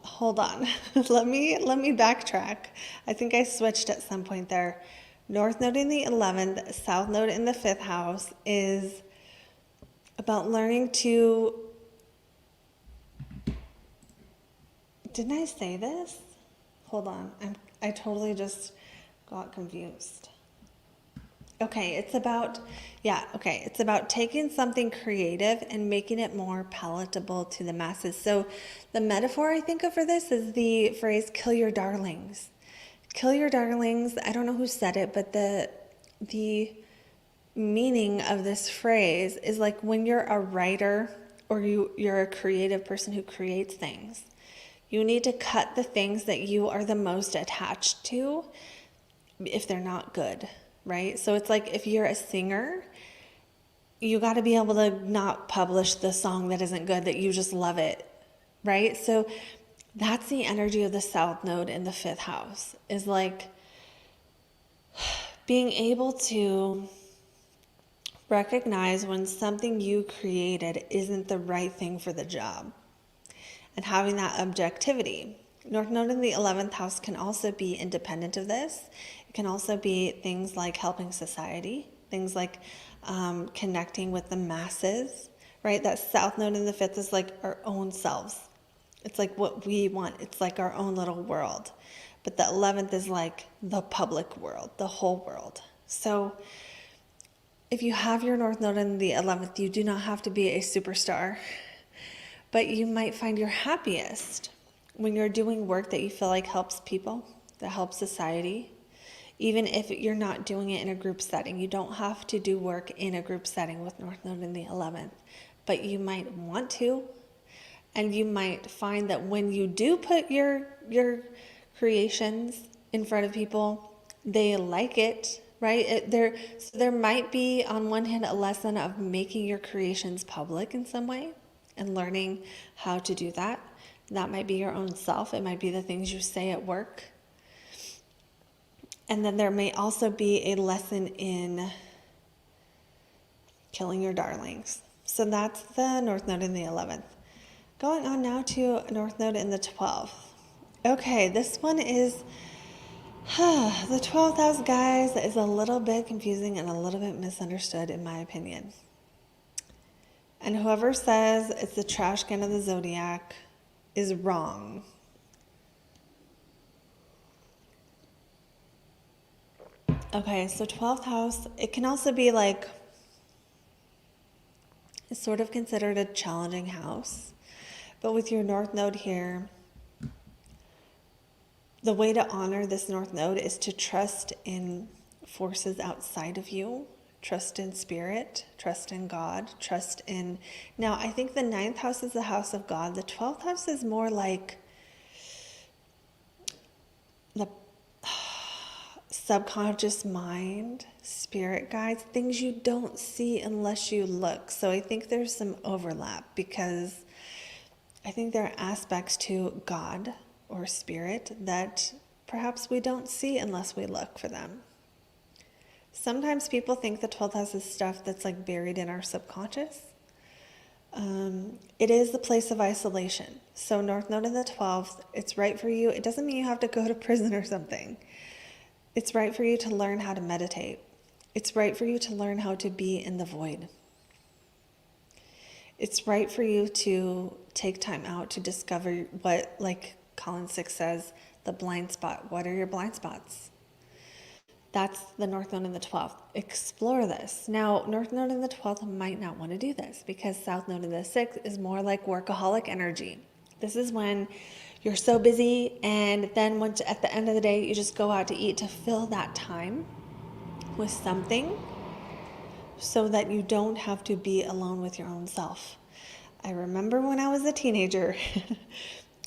Hold on. let me backtrack. I think I switched at some point there. North Node in the 11th, South Node in the 5th house is about learning to, didn't I say this? Hold on. I totally just got confused. Okay, it's about taking something creative and making it more palatable to the masses. So the metaphor I think of for this is the phrase, kill your darlings. Kill your darlings. I don't know who said it, but the meaning of this phrase is like when you're a writer or you're a creative person who creates things, you need to cut the things that you are the most attached to if they're not good. Right? So it's like if you're a singer, you got to be able to not publish the song that isn't good, that you just love it. Right? So that's the energy of the South Node in the 5th house, is like being able to recognize when something you created isn't the right thing for the job and having that objectivity. North Node in the 11th house can also be independent of this. It can also be things like helping society, things like connecting with the masses, right? That South Node in the 5th is like our own selves. It's like what we want. It's like our own little world. But the 11th is like the public world, the whole world. So if you have your North Node in the 11th, you do not have to be a superstar, but you might find your happiest when you're doing work that you feel like helps people, that helps society. Even if you're not doing it in a group setting. You don't have to do work in a group setting with North Node in the 11th, but you might want to. And you might find that when you do put your creations in front of people, they like it, right? So there might be, on one hand, a lesson of making your creations public in some way and learning how to do that. That might be your own self. It might be the things you say at work. And then there may also be a lesson in killing your darlings. So that's the North Node in the 11th. Going on now to North Node in the 12th. Okay, this one is the 12th house, guys, is a little bit confusing and a little bit misunderstood in my opinion. And whoever says it's the trash can of the zodiac is wrong. Okay, so 12th house, it can also be like, it's sort of considered a challenging house. But with your North Node here, the way to honor this North Node is to trust in forces outside of you, trust in spirit, trust in God, trust in... Now, I think the 9th house is the house of God. The 12th house is more like the subconscious mind, spirit guides, things you don't see unless you look. So I think there's some overlap because I think there are aspects to God or spirit that perhaps we don't see unless we look for them. Sometimes people think the 12th house is stuff that's like buried in our subconscious. It is the place of isolation. So North Node in the 12th, it's right for you. It doesn't mean you have to go to prison or something. It's right for you to learn how to meditate. It's right for you to learn how to be in the void. It's right for you to take time out to discover what, like Colin 6 says, the blind spot. What are your blind spots? That's the North Node in the 12th. Explore this. Now, North Node in the 12th might not want to do this because South Node in the 6th is more like workaholic energy. This is when you're so busy, and then once at the end of the day, you just go out to eat to fill that time with something so that you don't have to be alone with your own self. I remember when I was a teenager,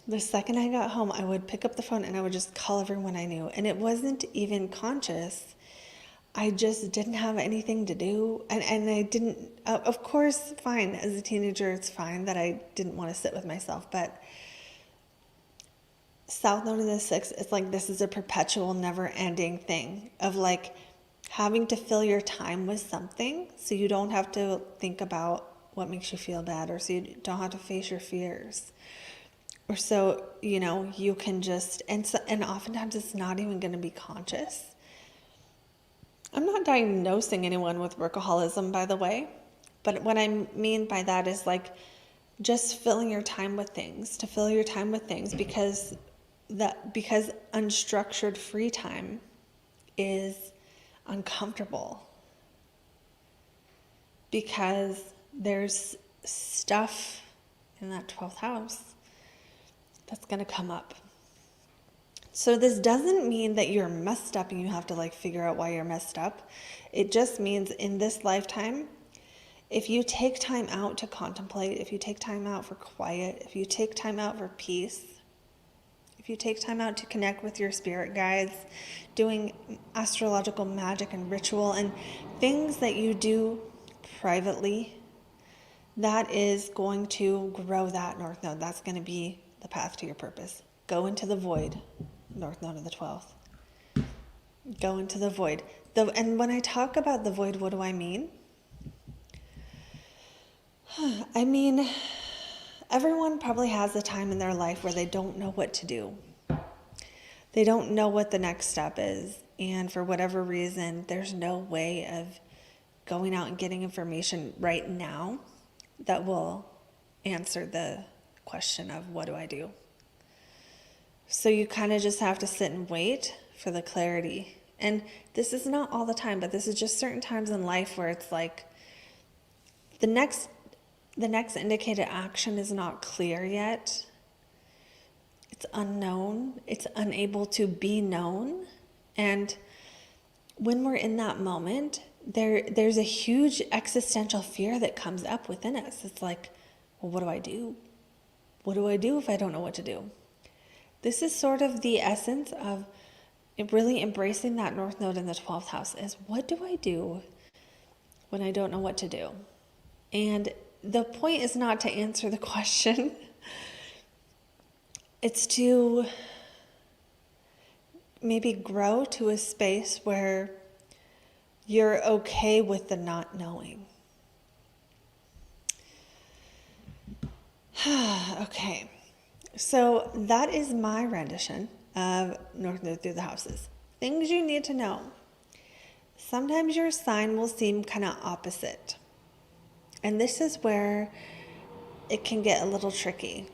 the second I got home, I would pick up the phone and I would just call everyone I knew. And it wasn't even conscious. I just didn't have anything to do. And I didn't, of course, fine. As a teenager, it's fine that I didn't want to sit with myself. But South Node in the 6th, it's like this is a perpetual, never-ending thing of like having to fill your time with something so you don't have to think about what makes you feel bad, or so you don't have to face your fears. Or so, you can just, and oftentimes it's not even going to be conscious. I'm not diagnosing anyone with workaholism, by the way, but what I mean by that is like just filling your time with things, to fill your time with things because unstructured free time is uncomfortable because there's stuff in that 12th house that's going to come up. So this doesn't mean that you're messed up and you have to like figure out why you're messed up. It just means in this lifetime, if you take time out to contemplate, if you take time out for quiet, if you take time out for peace, if you take time out to connect with your spirit guides, doing astrological magic and ritual and things that you do privately, that is going to grow that North Node. That's going to be the path to your purpose. Go into the void, North Node of the 12th. Go into the void. And when I talk about the void, what do I mean? I mean, everyone probably has a time in their life where they don't know what to do. They don't know what the next step is. And for whatever reason, there's no way of going out and getting information right now that will answer the question of what do I do? So you kind of just have to sit and wait for the clarity. And this is not all the time, but this is just certain times in life where it's like the next indicated action is not clear yet. It's unknown. It's unable to be known. And when we're in that moment, there's a huge existential fear that comes up within us. It's like, well, what do I do? What do I do if I don't know what to do? This is sort of the essence of really embracing that North Node in the 12th house is, what do I do when I don't know what to do? And the point is not to answer the question. It's to maybe grow to a space where you're okay with the not knowing. Okay, so that is my rendition of North Node through the houses. Things you need to know. Sometimes your sign will seem kind of opposite. And this is where it can get a little tricky.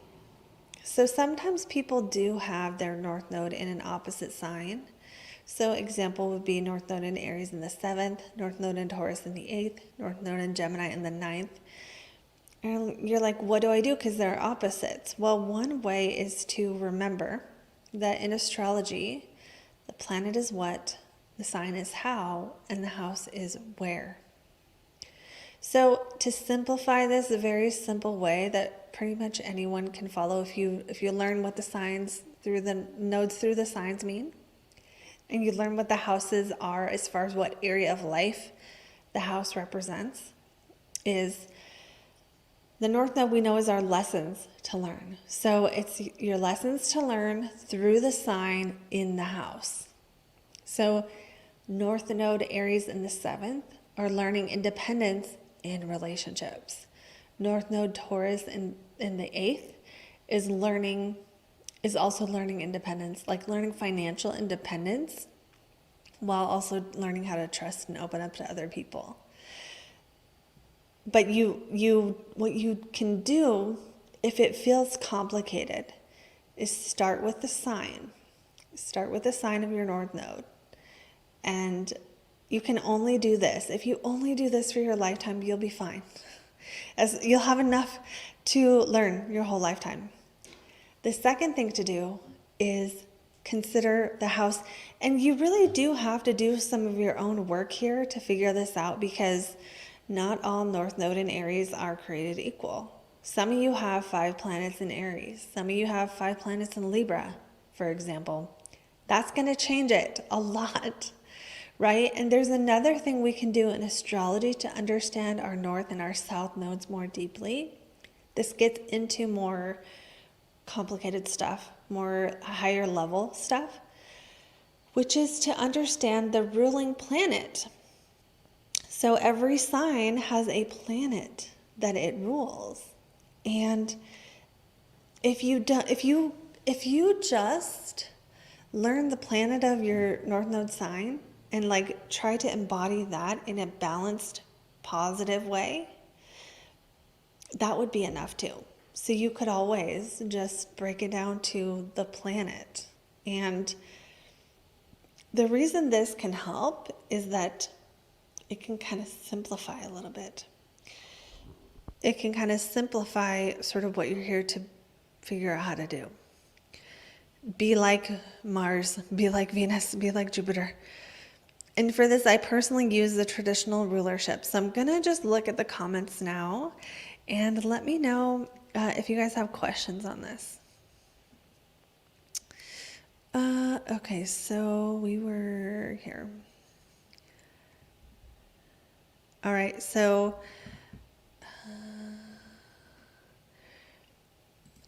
So sometimes people do have their North Node in an opposite sign. So example would be North Node in Aries in the 7th, North Node in Taurus in the 8th, North Node in Gemini in the 9th. And you're like, what do I do? Because they're opposites. Well, one way is to remember that in astrology, the planet is what, the sign is how, and the house is where. So to simplify this, a very simple way that pretty much anyone can follow if you learn what the signs through the nodes through the signs mean, and you learn what the houses are as far as what area of life the house represents, is the North Node we know is our lessons to learn. So it's your lessons to learn through the sign in the house. So North Node Aries in the 7th are learning independence in relationships. North Node Taurus in the 8th is also learning independence, like learning financial independence while also learning how to trust and open up to other people. But what you can do if it feels complicated is start with the sign. Start with the sign of your North Node. And you can only do this. If you only do this for your lifetime, you'll be fine. As you'll have enough to learn your whole lifetime. The second thing to do is consider the house. And you really do have to do some of your own work here to figure this out, because not all North Node and Aries are created equal. Some of you have 5 planets in Aries. Some of you have 5 planets in Libra, for example. That's going to change it a lot. Right? And there's another thing we can do in astrology to understand our North and our South nodes more deeply. This gets into more complicated stuff, more higher level stuff, which is to understand the ruling planet. So every sign has a planet that it rules. And if you just learn the planet of your North Node sign, and like try to embody that in a balanced, positive way, that would be enough too. So you could always just break it down to the planet. And the reason this can help is that it can kind of simplify a little bit. It can kind of simplify sort of what you're here to figure out how to do. Be like Mars, be like Venus, be like Jupiter. And for this, I personally use the traditional rulership. So I'm going to just look at the comments now and let me know if you guys have questions on this. Okay, so we were here. All right, so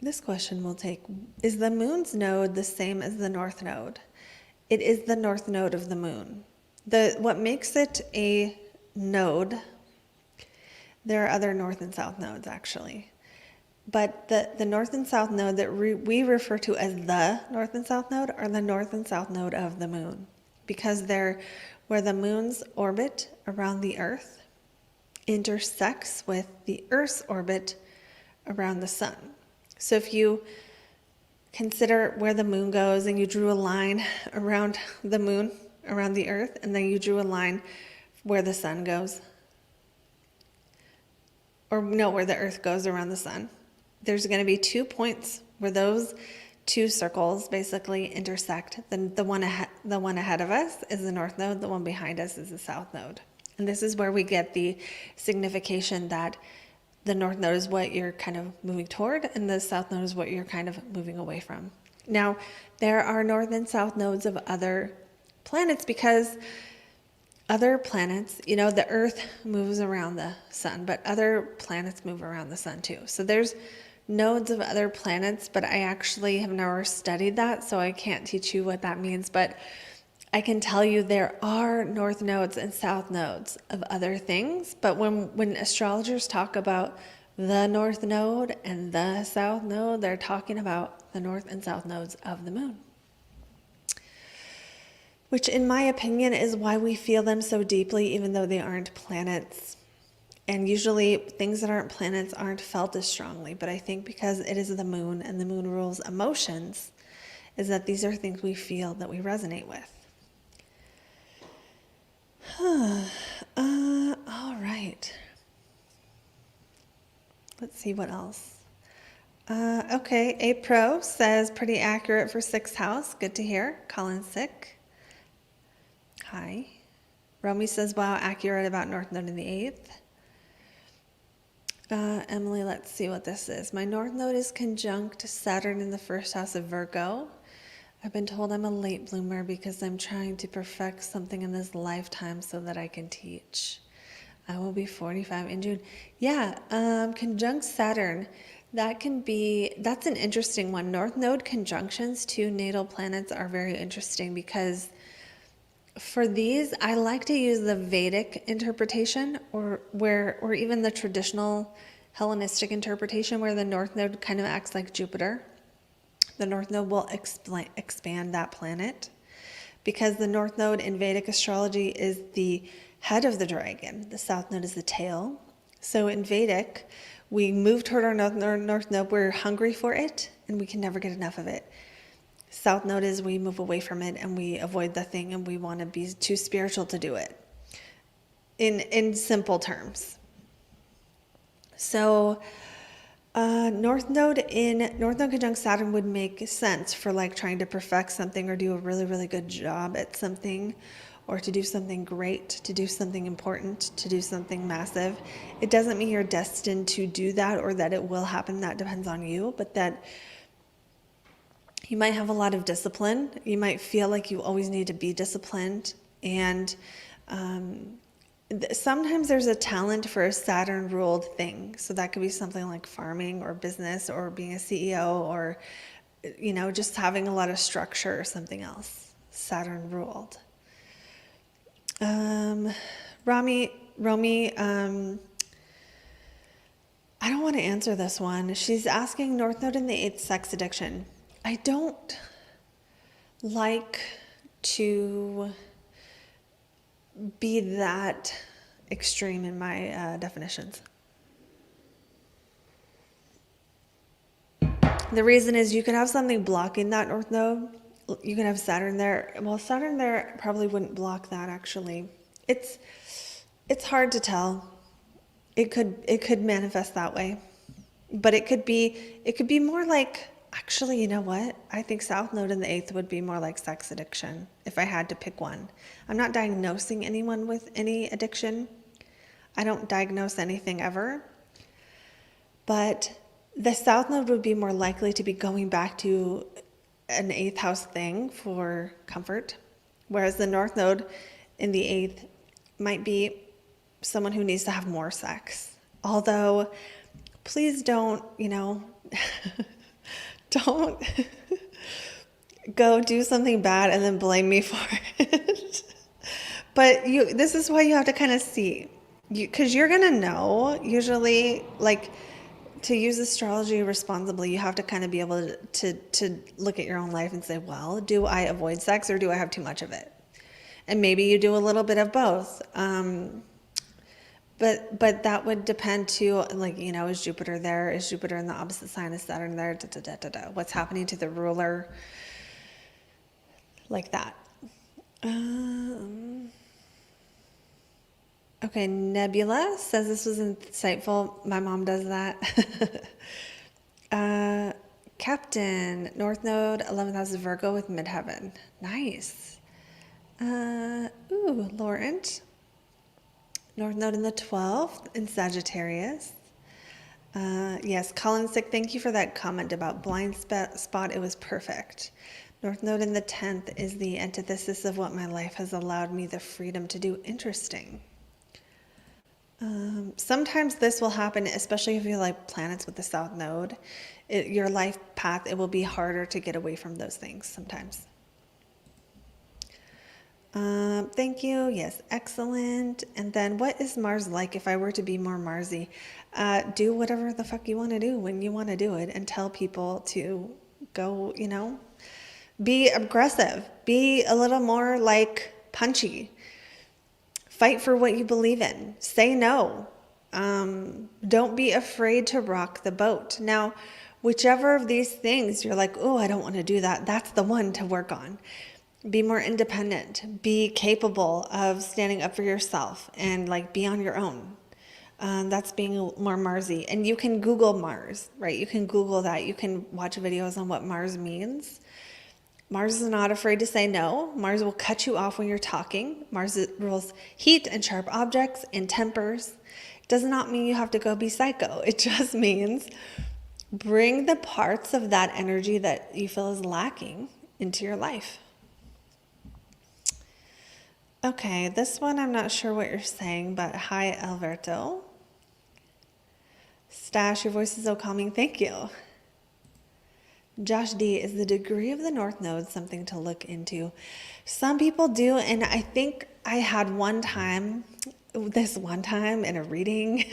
this question we'll take. Is the moon's node the same as the North Node? It is the North Node of the moon. What makes it a node, there are other North and South nodes actually, but the North and South node that we refer to as the North and South node are the North and South node of the moon, because they're where the moon's orbit around the Earth intersects with the Earth's orbit around the sun. So if you consider where the moon goes and you drew a line around the moon, around the Earth, and then you drew a line where the sun goes, or no, where the Earth goes around the sun, there's going to be 2 points where those two circles basically intersect. The one ahead of us is the north node. The one behind us is the south node. And this is where we get the signification that the north node is what you're kind of moving toward, and the south node is what you're kind of moving away from. Now, there are north and south nodes of other planets because other planets, the Earth moves around the sun, but other planets move around the sun too. So there's nodes of other planets, but I actually have never studied that, so I can't teach you what that means. But I can tell you there are north nodes and south nodes of other things. But when astrologers talk about the north node and the south node, they're talking about the north and south nodes of the moon. Which, in my opinion, is why we feel them so deeply, even though they aren't planets. And usually things that aren't planets aren't felt as strongly. But I think because it is the moon and the moon rules emotions, is that these are things we feel that we resonate with. All right. Let's see what else. Okay, A Pro says pretty accurate for 6th house. Good to hear. Colin's sick. Hi. Romy says, wow, accurate about North Node in the 8th. Emily, let's see what this is. My North Node is conjunct Saturn in the 1st house of Virgo. I've been told I'm a late bloomer because I'm trying to perfect something in this lifetime so that I can teach. I will be 45 in June. Yeah, conjunct Saturn. That's an interesting one. North Node conjunctions to natal planets are very interesting because for these, I like to use the Vedic interpretation or even the traditional Hellenistic interpretation where the North Node kind of acts like Jupiter. The North Node will expand that planet because the North Node in Vedic astrology is the head of the dragon. The South Node is the tail. So in Vedic, we move toward our North Node. We're hungry for it and we can never get enough of it. South Node is we move away from it and we avoid the thing and we want to be too spiritual to do it. In simple terms. So North Node conjunct Saturn would make sense for like trying to perfect something or do a really, really good job at something, or to do something great, to do something important, to do something massive. It doesn't mean you're destined to do that or that it will happen. That depends on you, but that you might have a lot of discipline. You might feel like you always need to be disciplined. And sometimes there's a talent for a Saturn-ruled thing. So that could be something like farming or business or being a CEO or, just having a lot of structure or something else. Saturn-ruled. Romy, I don't want to answer this one. She's asking North Node in the 8th sex addiction. I don't like to be that extreme in my definitions. The reason is you could have something blocking that North Node. You can have Saturn there. Well, Saturn there probably wouldn't block that actually. It's hard to tell. It could manifest that way. But it could be more like, actually, you know what? I think South Node in the 8th would be more like sex addiction if I had to pick one. I'm not diagnosing anyone with any addiction. I don't diagnose anything ever. But the South Node would be more likely to be going back to an 8th house thing for comfort, whereas the North Node in the 8th might be someone who needs to have more sex. Although, please don't, don't go do something bad and then blame me for it. But this is why you have to kind of see, because you're going to know, usually, like, to use astrology responsibly, you have to kind of be able to look at your own life and say, well, do I avoid sex or do I have too much of it? And maybe you do a little bit of both. But that would depend too, like, is Jupiter there? Is Jupiter in the opposite sign of Saturn there? What's happening to the ruler? Like that. Okay, Nebula says this was insightful. My mom does that. Captain, North Node, 11th house is Virgo with Midheaven. Nice. Laurent, North Node in the 12th in Sagittarius. Yes, Colin Sick, thank you for that comment about blind spot. It was perfect. North Node in the 10th is the antithesis of what my life has allowed me the freedom to do. Interesting. Sometimes this will happen, especially if you like planets with the South Node. Your life path, it will be harder to get away from those things sometimes. Thank you. Yes, excellent. And then what is Mars like if I were to be more Marsy? Do whatever the fuck you want to do when you want to do it, and tell people to go, be aggressive, be a little more like punchy. Fight for what you believe in. Say no. Don't be afraid to rock the boat. Now, whichever of these things you're like, oh, I don't want to do that, that's the one to work on. Be more independent. Be capable of standing up for yourself and like be on your own. That's being more Marsy. And you can Google Mars, right? You can Google that. You can watch videos on what Mars means. Mars is not afraid to say no. Mars will cut you off when you're talking. Mars rules heat and sharp objects and tempers. It does not mean you have to go be psycho. It just means bring the parts of that energy that you feel is lacking into your life. Okay, this one I'm not sure what you're saying, but hi, Alberto. Stash, your voice is so calming. Thank you. Josh D, is the degree of the North Node something to look into? Some people do, and I think I had this one time in a reading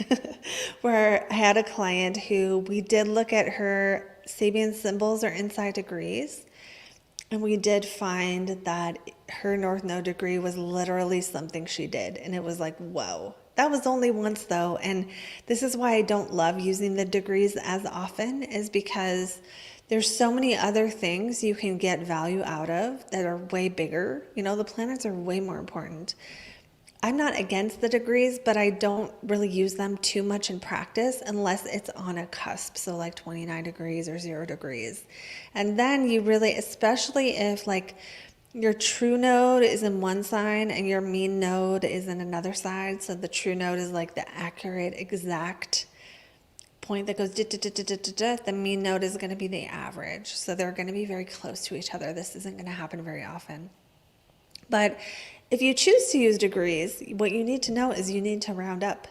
where I had a client who we did look at her Sabian symbols or inside degrees, and we did find that her North Node degree was literally something she did, and it was like, whoa. That was only once though, and this is why I don't love using the degrees as often, is because there's so many other things you can get value out of that are way bigger. The planets are way more important. I'm not against the degrees, but I don't really use them too much in practice unless it's on a cusp. So like 29 degrees or 0 degrees. And then you really, especially if like your true node is in one sign and your mean node is in another side. So the true node is like the accurate, exact point that goes the mean node is going to be the average. So they're going to be very close to each other. This isn't going to happen very often. But if you choose to use degrees, what you need to know is you need to round up.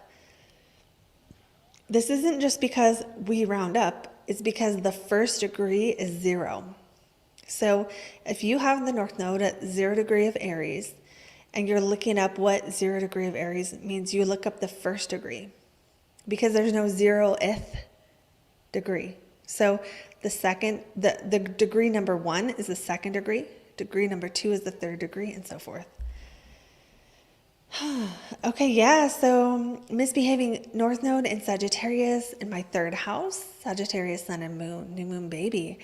This isn't just because we round up, it's because the first degree is 0. So if you have the North Node at 0 degree of Aries and you're looking up what 0 degree of Aries means, you look up the first degree, because there's no 0th degree. So the degree number 1 is the second degree number 2 is the third degree, and so forth. Okay, yeah, so misbehaving North Node in Sagittarius in my 3rd house, Sagittarius Sun and Moon, new moon baby.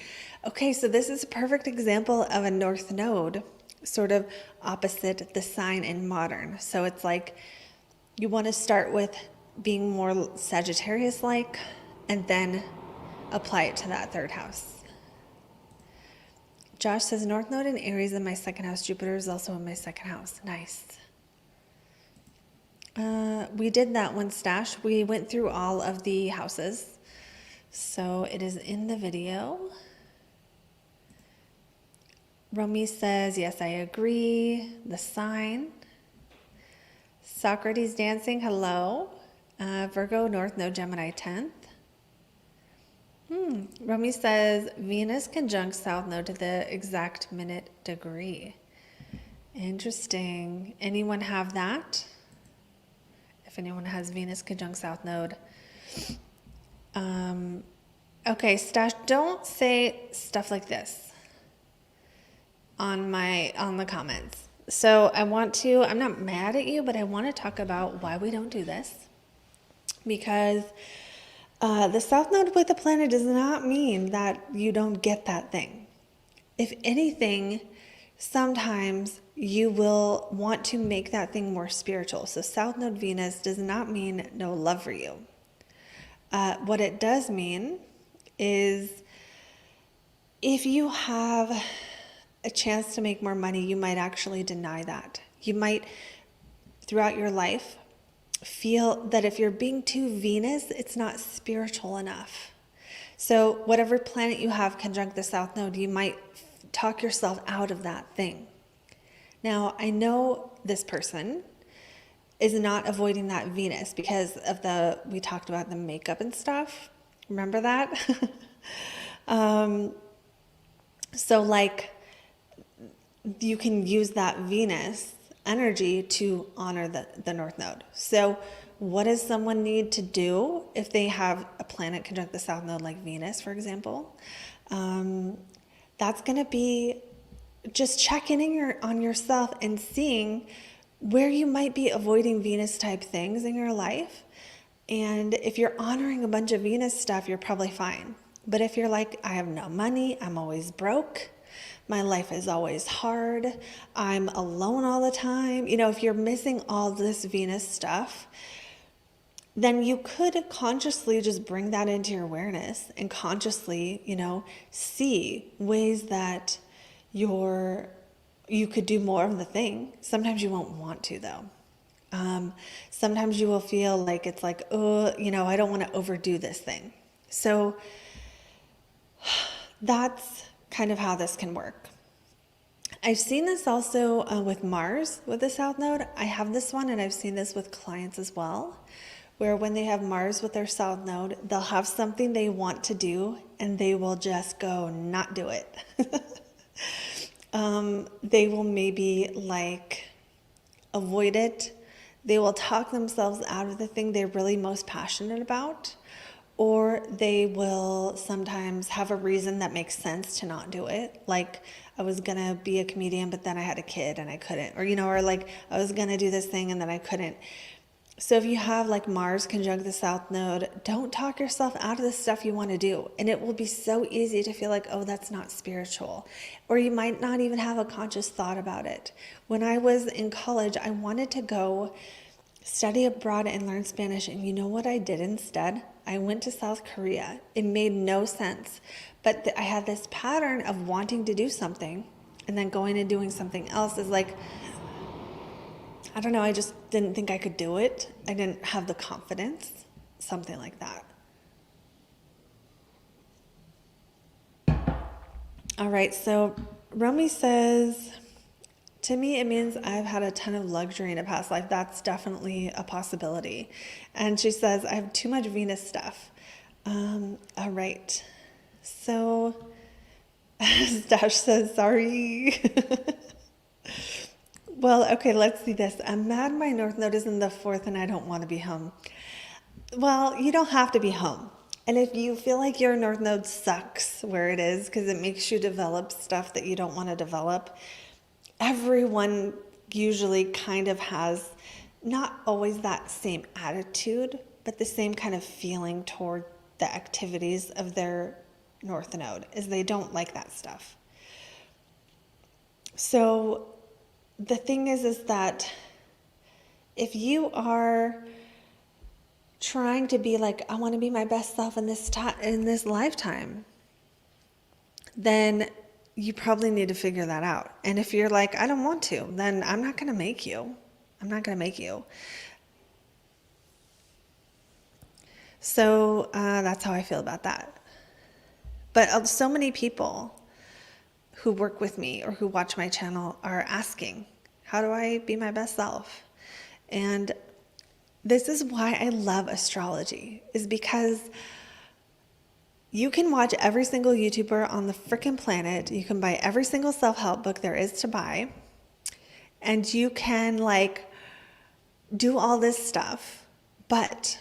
Okay, so this is a perfect example of a North Node sort of opposite the sign in modern. So it's like you want to start with being more Sagittarius-like and then apply it to that 3rd house. Josh says North Node in Aries in my 2nd house. Jupiter is also in my 2nd house. Nice. We did that one, Stash. We went through all of the houses. So it is in the video. Romy says, yes, I agree. The sign. Socrates dancing, hello. Virgo, North Node, Gemini 10th. Romy says, Venus conjunct South Node to the exact minute degree. Interesting. Anyone have that? If anyone has Venus conjunct South Node. Okay, Stash, don't say stuff like this on the comments. So I'm not mad at you, but I want to talk about why we don't do this. Because the South Node with the planet does not mean that you don't get that thing. If anything, sometimes you will want to make that thing more spiritual. So South Node Venus does not mean no love for you. What it does mean is If you have a chance to make more money, you might actually deny that. You might, throughout your life, feel that if you're being too Venus, it's not spiritual enough. So whatever planet you have conjunct the South Node, you might talk yourself out of that thing. Now, I know this person is not avoiding that Venus because of we talked about the makeup and stuff. Remember that? So like, you can use that Venus energy to honor the North Node. So what does someone need to do if they have a planet conjunct the South Node, like Venus, for example? That's going to be just checking on yourself and seeing where you might be avoiding Venus type things in your life. And if you're honoring a bunch of Venus stuff, you're probably fine. But if you're like, I have no money, I'm always broke, my life is always hard, I'm alone all the time, if you're missing all this Venus stuff, then you could consciously just bring that into your awareness and consciously, see ways that you could do more of the thing. Sometimes you won't want to, though. Sometimes you will feel like it's like, oh, I don't want to overdo this thing. So that's kind of how this can work. I've seen this also with Mars with the South Node. I have this one, and I've seen this with clients as well, where when they have Mars with their South Node, they'll have something they want to do, and they will just go not do it. They will maybe avoid it. They will talk themselves out of the thing they're really most passionate about, or they will sometimes have a reason that makes sense to not do it. Like, I was gonna be a comedian, but then I had a kid and I couldn't, or like I was gonna do this thing and then I couldn't. So if you have Mars conjunct the South Node, don't talk yourself out of the stuff you want to do. And it will be so easy to feel like, oh, that's not spiritual. Or you might not even have a conscious thought about it. When I was in college, I wanted to go study abroad and learn Spanish. And you know what I did instead? I went to South Korea. It made no sense. But I had this pattern of wanting to do something and then going and doing something else is like, I don't know, I just didn't think I could do it. I didn't have the confidence, something like that. All right, so Romy says, to me, it means I've had a ton of luxury in a past life. That's definitely a possibility. And she says, I have too much Venus stuff. All right. So, Stash says, sorry. Well, okay, let's see this. I'm mad my North Node is in the 4th and I don't want to be home. Well, you don't have to be home. And if you feel like your North Node sucks where it is because it makes you develop stuff that you don't want to develop, everyone usually kind of has not always that same attitude, but the same kind of feeling toward the activities of their North Node, is they don't like that stuff. So the thing is that if you are trying to be like, I want to be my best self in this lifetime, then you probably need to figure that out. And if you're like, I don't want to, then I'm not going to make you. I'm not going to make you. So that's how I feel about that. But so many people who work with me or who watch my channel are asking, how do I be my best self? And this is why I love astrology, is because you can watch every single YouTuber on the frickin' planet. You can buy every single self-help book there is to buy. And you can do all this stuff, but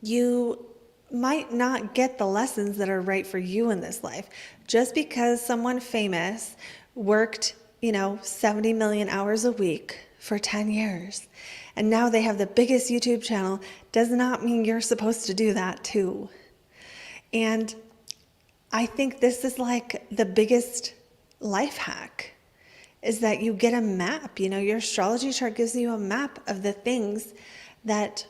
you might not get the lessons that are right for you in this life. Just because someone famous worked, 70 million hours a week for 10 years, and now they have the biggest YouTube channel, does not mean you're supposed to do that too. And I think this is the biggest life hack, is that you get a map. Your astrology chart gives you a map of the things that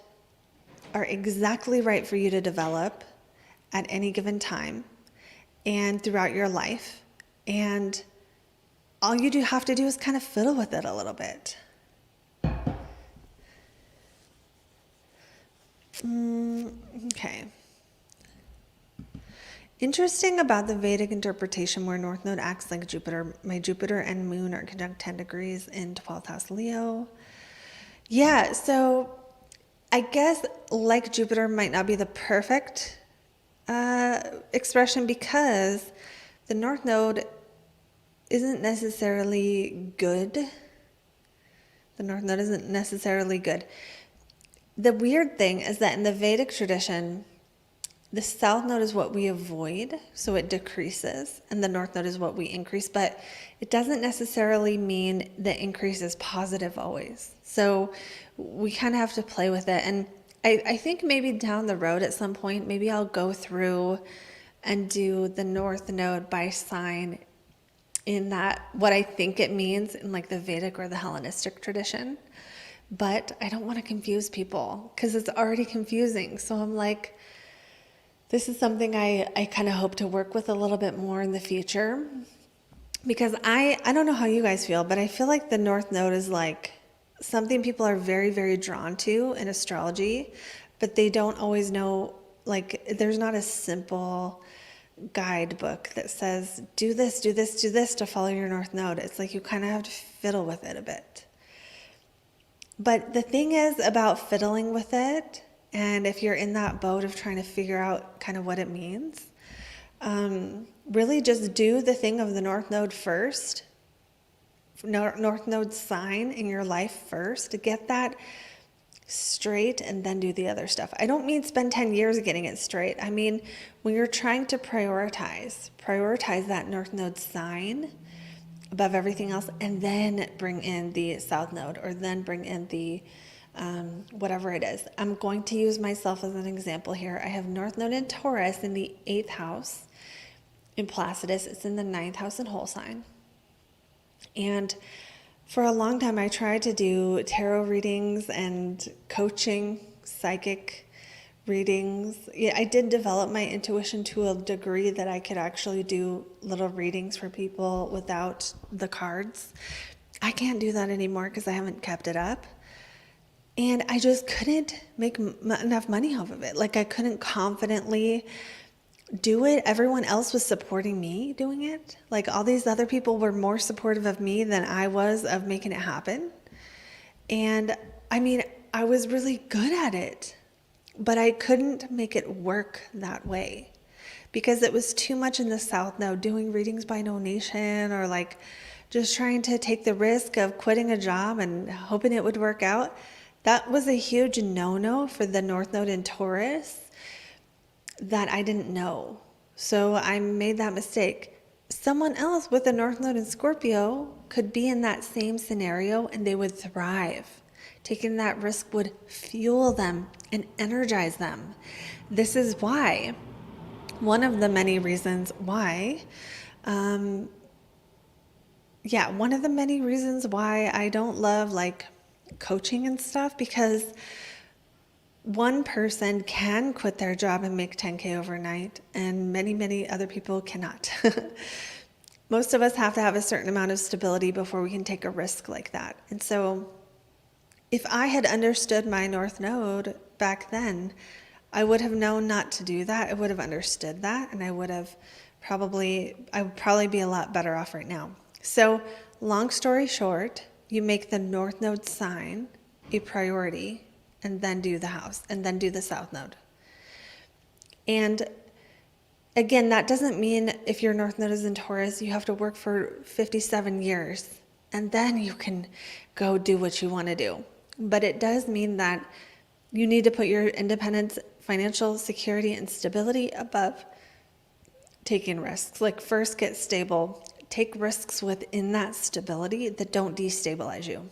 are exactly right for you to develop at any given time. and throughout your life. And all you do have to do is kind of fiddle with it a little bit. Okay. Interesting about the Vedic interpretation where North Node acts like Jupiter. My Jupiter and Moon are conjunct 10 degrees in 12th house Leo. Yeah, so I guess like Jupiter might not be the perfect expression because the North Node isn't necessarily good. The North Node isn't necessarily good. The weird thing is that in the Vedic tradition, the South Node is what we avoid, so it decreases, and the North Node is what we increase, but it doesn't necessarily mean the increase is positive always. So we kind of have to play with it. And I think maybe down the road at some point, maybe I'll go through and do the North Node by sign in that, what I think it means in like the Vedic or the Hellenistic tradition. But I don't want to confuse people because it's already confusing. So I'm like, this is something I kind of hope to work with a little bit more in the future, because I don't know how you guys feel, but I feel like the North Node is like something people are very, very drawn to in astrology, but they don't always know, like there's not a simple guidebook that says, do this, do this, do this to follow your North Node. It's like you kind of have to fiddle with it a bit. But the thing is about fiddling with it, and if you're in that boat of trying to figure out kind of what it means, really just do the thing of the North Node first, North Node sign in your life first, to get that straight and then do the other stuff. I don't mean spend 10 years getting it straight. I mean, when you're trying to prioritize that North Node sign above everything else, and then bring in the South Node, or then bring in the whatever it is. I'm going to use myself as an example here. I have North Node in Taurus in the 8th house in Placidus. It's in the 9th house in whole sign. And for a long time, I tried to do tarot readings and coaching, psychic readings. Yeah, I did develop my intuition to a degree that I could actually do little readings for people without the cards. I can't do that anymore because I haven't kept it up. And I just couldn't make enough money off of it. Like I couldn't confidently do it. Everyone else was supporting me doing it. Like all these other people were more supportive of me than I was of making it happen. And I mean, I was really good at it, but I couldn't make it work that way because it was too much in the South Node, doing readings by donation, or like just trying to take the risk of quitting a job and hoping it would work out. That was a huge no-no for the North Node in Taurus that I didn't know. So I made that mistake. Someone else with a North Node in Scorpio could be in that same scenario and they would thrive. Taking that risk would fuel them and energize them. This is why, one of the many reasons why, one of the many reasons why I don't love like coaching and stuff, because one person can quit their job and make 10K overnight, and many, many other people cannot. Most of us have to have a certain amount of stability before we can take a risk like that. And so if I had understood my North Node back then, I would have known not to do that. I would have understood that, and I would probably be a lot better off right now. So long story short, you make the North Node sign a priority, and then do the house, and then do the South Node. And again, that doesn't mean if your North Node is in Taurus, you have to work for 57 years, and then you can go do what you want to do. But it does mean that you need to put your independence, financial security, and stability above taking risks. Like first get stable, take risks within that stability that don't destabilize you.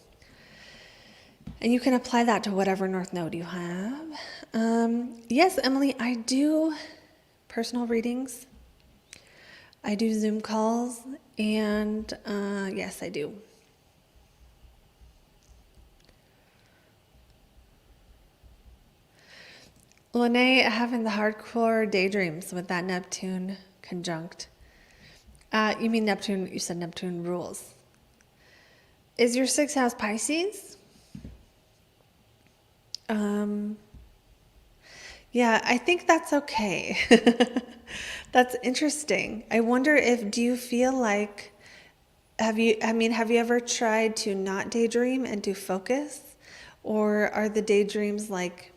And you can apply that to whatever North Node you have. Yes, Emily, I do personal readings. I do Zoom calls, and yes, I do. Lene having the hardcore daydreams with that Neptune conjunct. You mean Neptune, you said Neptune rules. Is your sixth house Pisces? Yeah, I think that's okay. That's interesting. I wonder if, do you feel like, have you ever tried to not daydream and to focus? Or are the daydreams like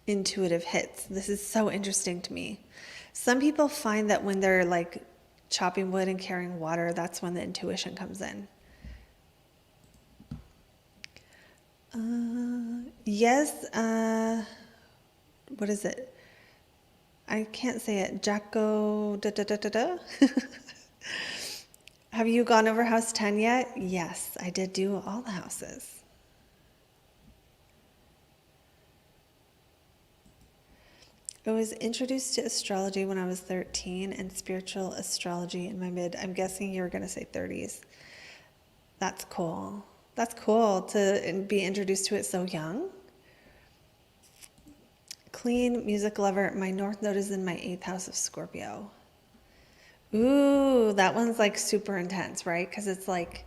intuitive hits? This is so interesting to me. Some people find that when they're like chopping wood and carrying water, that's when the intuition comes in. Yes, what is it? I can't say it. Jacko da da da da da. Have you gone over house 10 yet? Yes, I did do all the houses. I was introduced to astrology when I was 13 and spiritual astrology in my I'm guessing you were going to say 30s. That's cool. That's cool to be introduced to it so young. Clean music lover. My North Node is in my 8th house of Scorpio. Ooh, that one's like super intense, right? Because it's like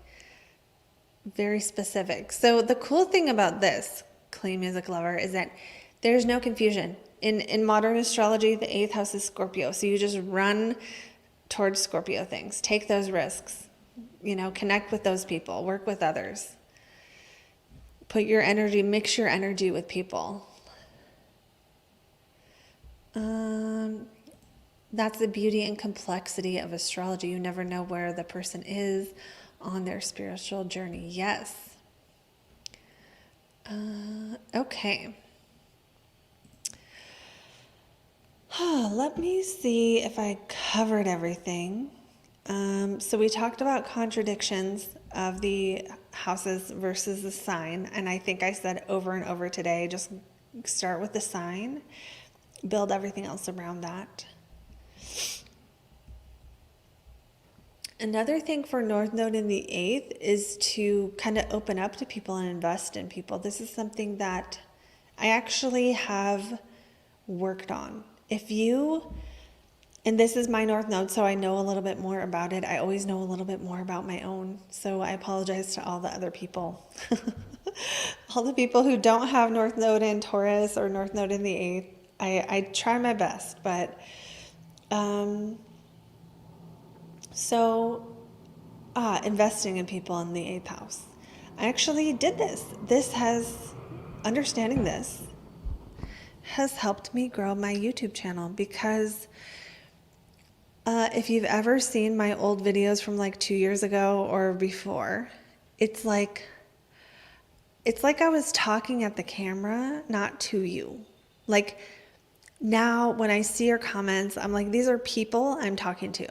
very specific. So the cool thing about this, clean music lover, is that there's no confusion. In modern astrology, the 8th house is Scorpio. So you just run towards Scorpio things. Take those risks. You know, connect with those people. Work with others. Put your energy, mix your energy with people. That's the beauty and complexity of astrology. You never know where the person is on their spiritual journey. Yes. Okay. Let me see if I covered everything. So we talked about contradictions of the houses versus the sign. And I think I said over and over today, just start with the sign, build everything else around that. Another thing for North Node in the 8th is to kind of open up to people and invest in people. This is something that I actually have worked on. And this is my North Node, so I know a little bit more about it. I always know a little bit more about my own. So I apologize to all the other people. All the people who don't have North Node in Taurus or North Node in the 8th. I try my best, but investing in people in the 8th house. I actually did this. Understanding this has helped me grow my YouTube channel because if you've ever seen my old videos from like 2 years ago or before, it's like I was talking at the camera, not to you. Like now when I see your comments, I'm like, these are people I'm talking to,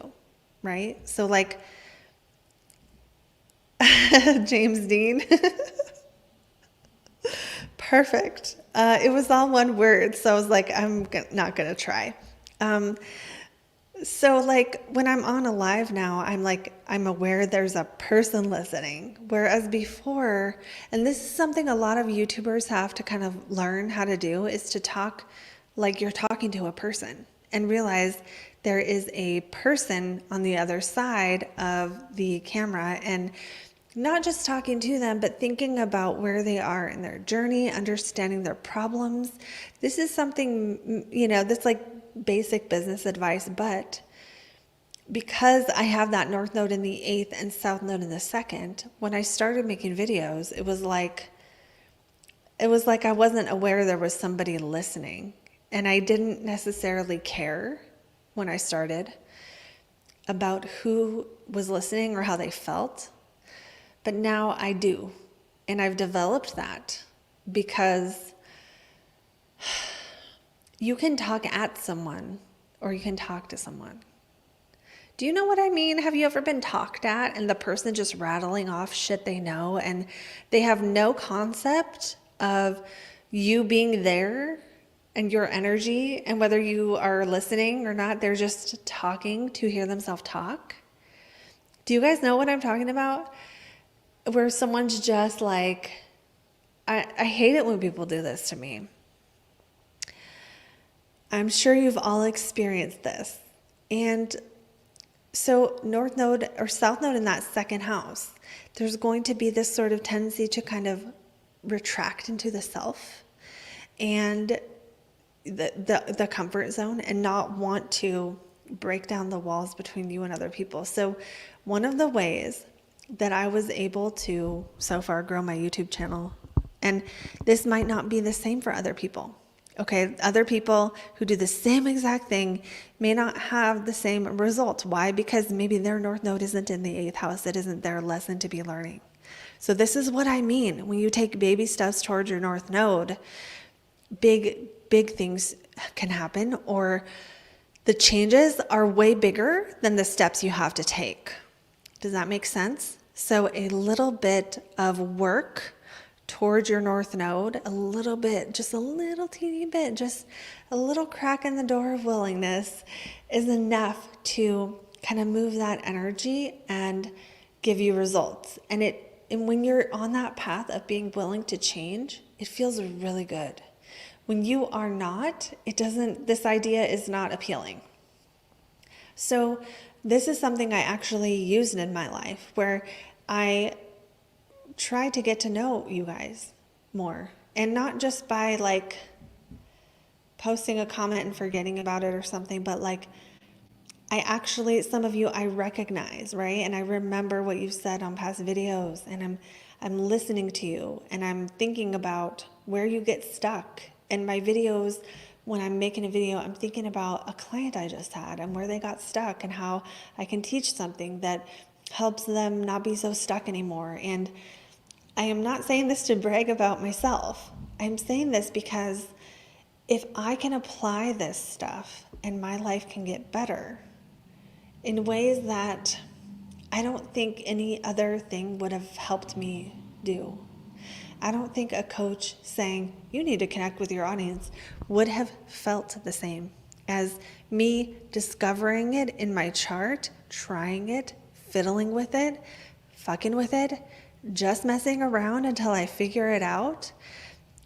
right? So like James Dean. Perfect. It was all one word, so I was like, I'm not going to try. So like when I'm on a live now, I'm aware there's a person listening. Whereas before, and this is something a lot of YouTubers have to kind of learn how to do, is to talk like you're talking to a person and realize there is a person on the other side of the camera, and not just talking to them, but thinking about where they are in their journey, understanding their problems. This is something, that's like basic business advice, but because I have that North Node in the 8th and South Node in the 2nd, when I started making videos, it was like I wasn't aware there was somebody listening, and I didn't necessarily care when I started about who was listening or how they felt. But now I do, and I've developed that because you can talk at someone or you can talk to someone. Do you know what I mean? Have you ever been talked at and the person just rattling off shit they know and they have no concept of you being there and your energy and whether you are listening or not? They're just talking to hear themselves talk. Do you guys know what I'm talking about? Where someone's just like, I hate it when people do this to me. I'm sure you've all experienced this. And So North Node or South Node in that second house, there's going to be this sort of tendency to kind of retract into the self and the comfort zone and not want to break down the walls between you and other people. So one of the ways that I was able to so far grow my YouTube channel, and this might not be the same for other people. Okay, other people who do the same exact thing may not have the same results. Why? Because maybe their North Node isn't in the 8th house. It isn't their lesson to be learning. So this is what I mean. When you take baby steps towards your North Node, big things can happen, or the changes are way bigger than the steps you have to take. Does that make sense? So a little bit of work towards your North Node, a little bit, just a little teeny bit, just a little crack in the door of willingness is enough to kind of move that energy and give you results. And when you're on that path of being willing to change, it feels really good. When you are not, this idea is not appealing. So this is something I actually used in my life, where I try to get to know you guys more, and not just by like posting a comment and forgetting about it or something, but like some of you I recognize, right? And I remember what you've said on past videos, and I'm listening to you, and I'm thinking about where you get stuck. In my videos, when I'm making a video, I'm thinking about a client I just had and where they got stuck and how I can teach something that helps them not be so stuck anymore. And I am not saying this to brag about myself. I'm saying this because if I can apply this stuff and my life can get better in ways that I don't think any other thing would have helped me do. I don't think a coach saying, you need to connect with your audience, would have felt the same as me discovering it in my chart, trying it, fiddling with it, fucking with it, just messing around until I figure it out.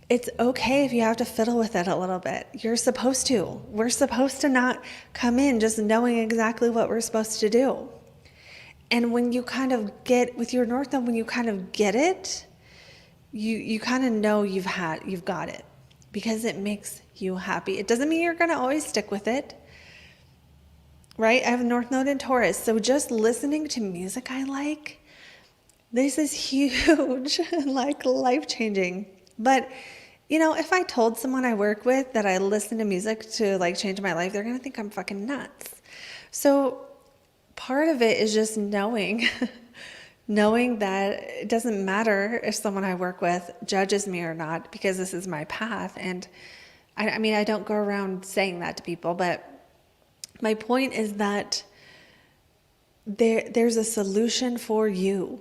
It's okay if you have to fiddle with it a little bit. You're supposed to. We're supposed to not come in just knowing exactly what we're supposed to do. And when you kind of get with your North Node, when you kind of get it, you kind of know you've got it, because it makes you happy. It doesn't mean you're going to always stick with it, right? I have a North Node in Taurus, so just listening to music I like, this is huge, like life-changing. But, if I told someone I work with that I listen to music to like change my life, they're going to think I'm fucking nuts. So part of it is just knowing that it doesn't matter if someone I work with judges me or not, because this is my path. And I mean, I don't go around saying that to people, but my point is that there's a solution for you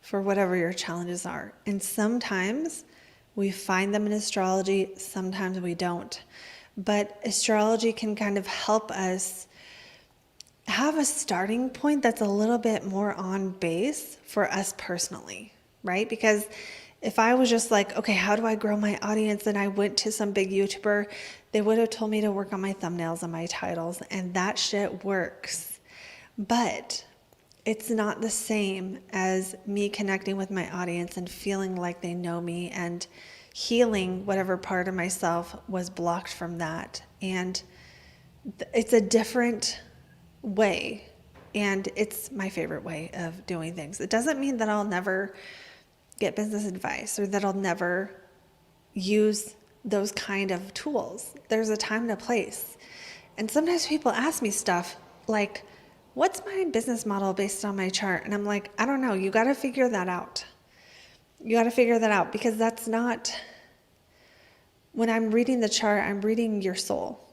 for whatever your challenges are. And sometimes we find them in astrology, sometimes we don't. But astrology can kind of help us have a starting point that's a little bit more on base for us personally, right? Because if I was just like, okay, how do I grow my audience? And I went to some big YouTuber, they would have told me to work on my thumbnails and my titles, and that shit works. But it's not the same as me connecting with my audience and feeling like they know me and healing whatever part of myself was blocked from that. And it's a different way, and it's my favorite way of doing things. It doesn't mean that I'll never get business advice or that I'll never use those kind of tools. There's a time and a place. And sometimes people ask me stuff like, what's my business model based on my chart? And I'm like, I don't know. You got to figure that out. You got to figure that out, because that's not, when I'm reading the chart, I'm reading your soul.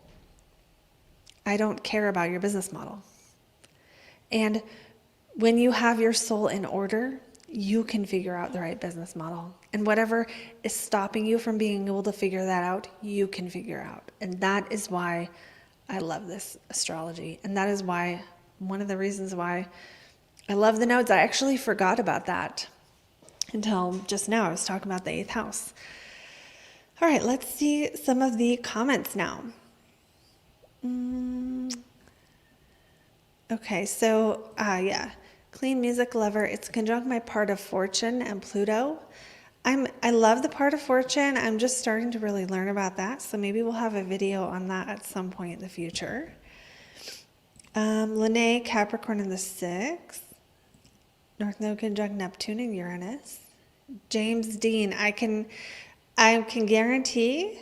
I don't care about your business model. And when you have your soul in order, you can figure out the right business model. And whatever is stopping you from being able to figure that out, you can figure out. And that is why I love this astrology. And that is why, one of the reasons why I love the nodes. I actually forgot about that until just now. I was talking about the 8th house. All right, let's see some of the comments now. Okay, so, yeah, clean music lover. It's conjunct my part of fortune and Pluto. I love the part of fortune. I'm just starting to really learn about that. So maybe we'll have a video on that at some point in the future. Lene, Capricorn in the 6th. North Node conjunct Neptune and Uranus. James Dean, I can guarantee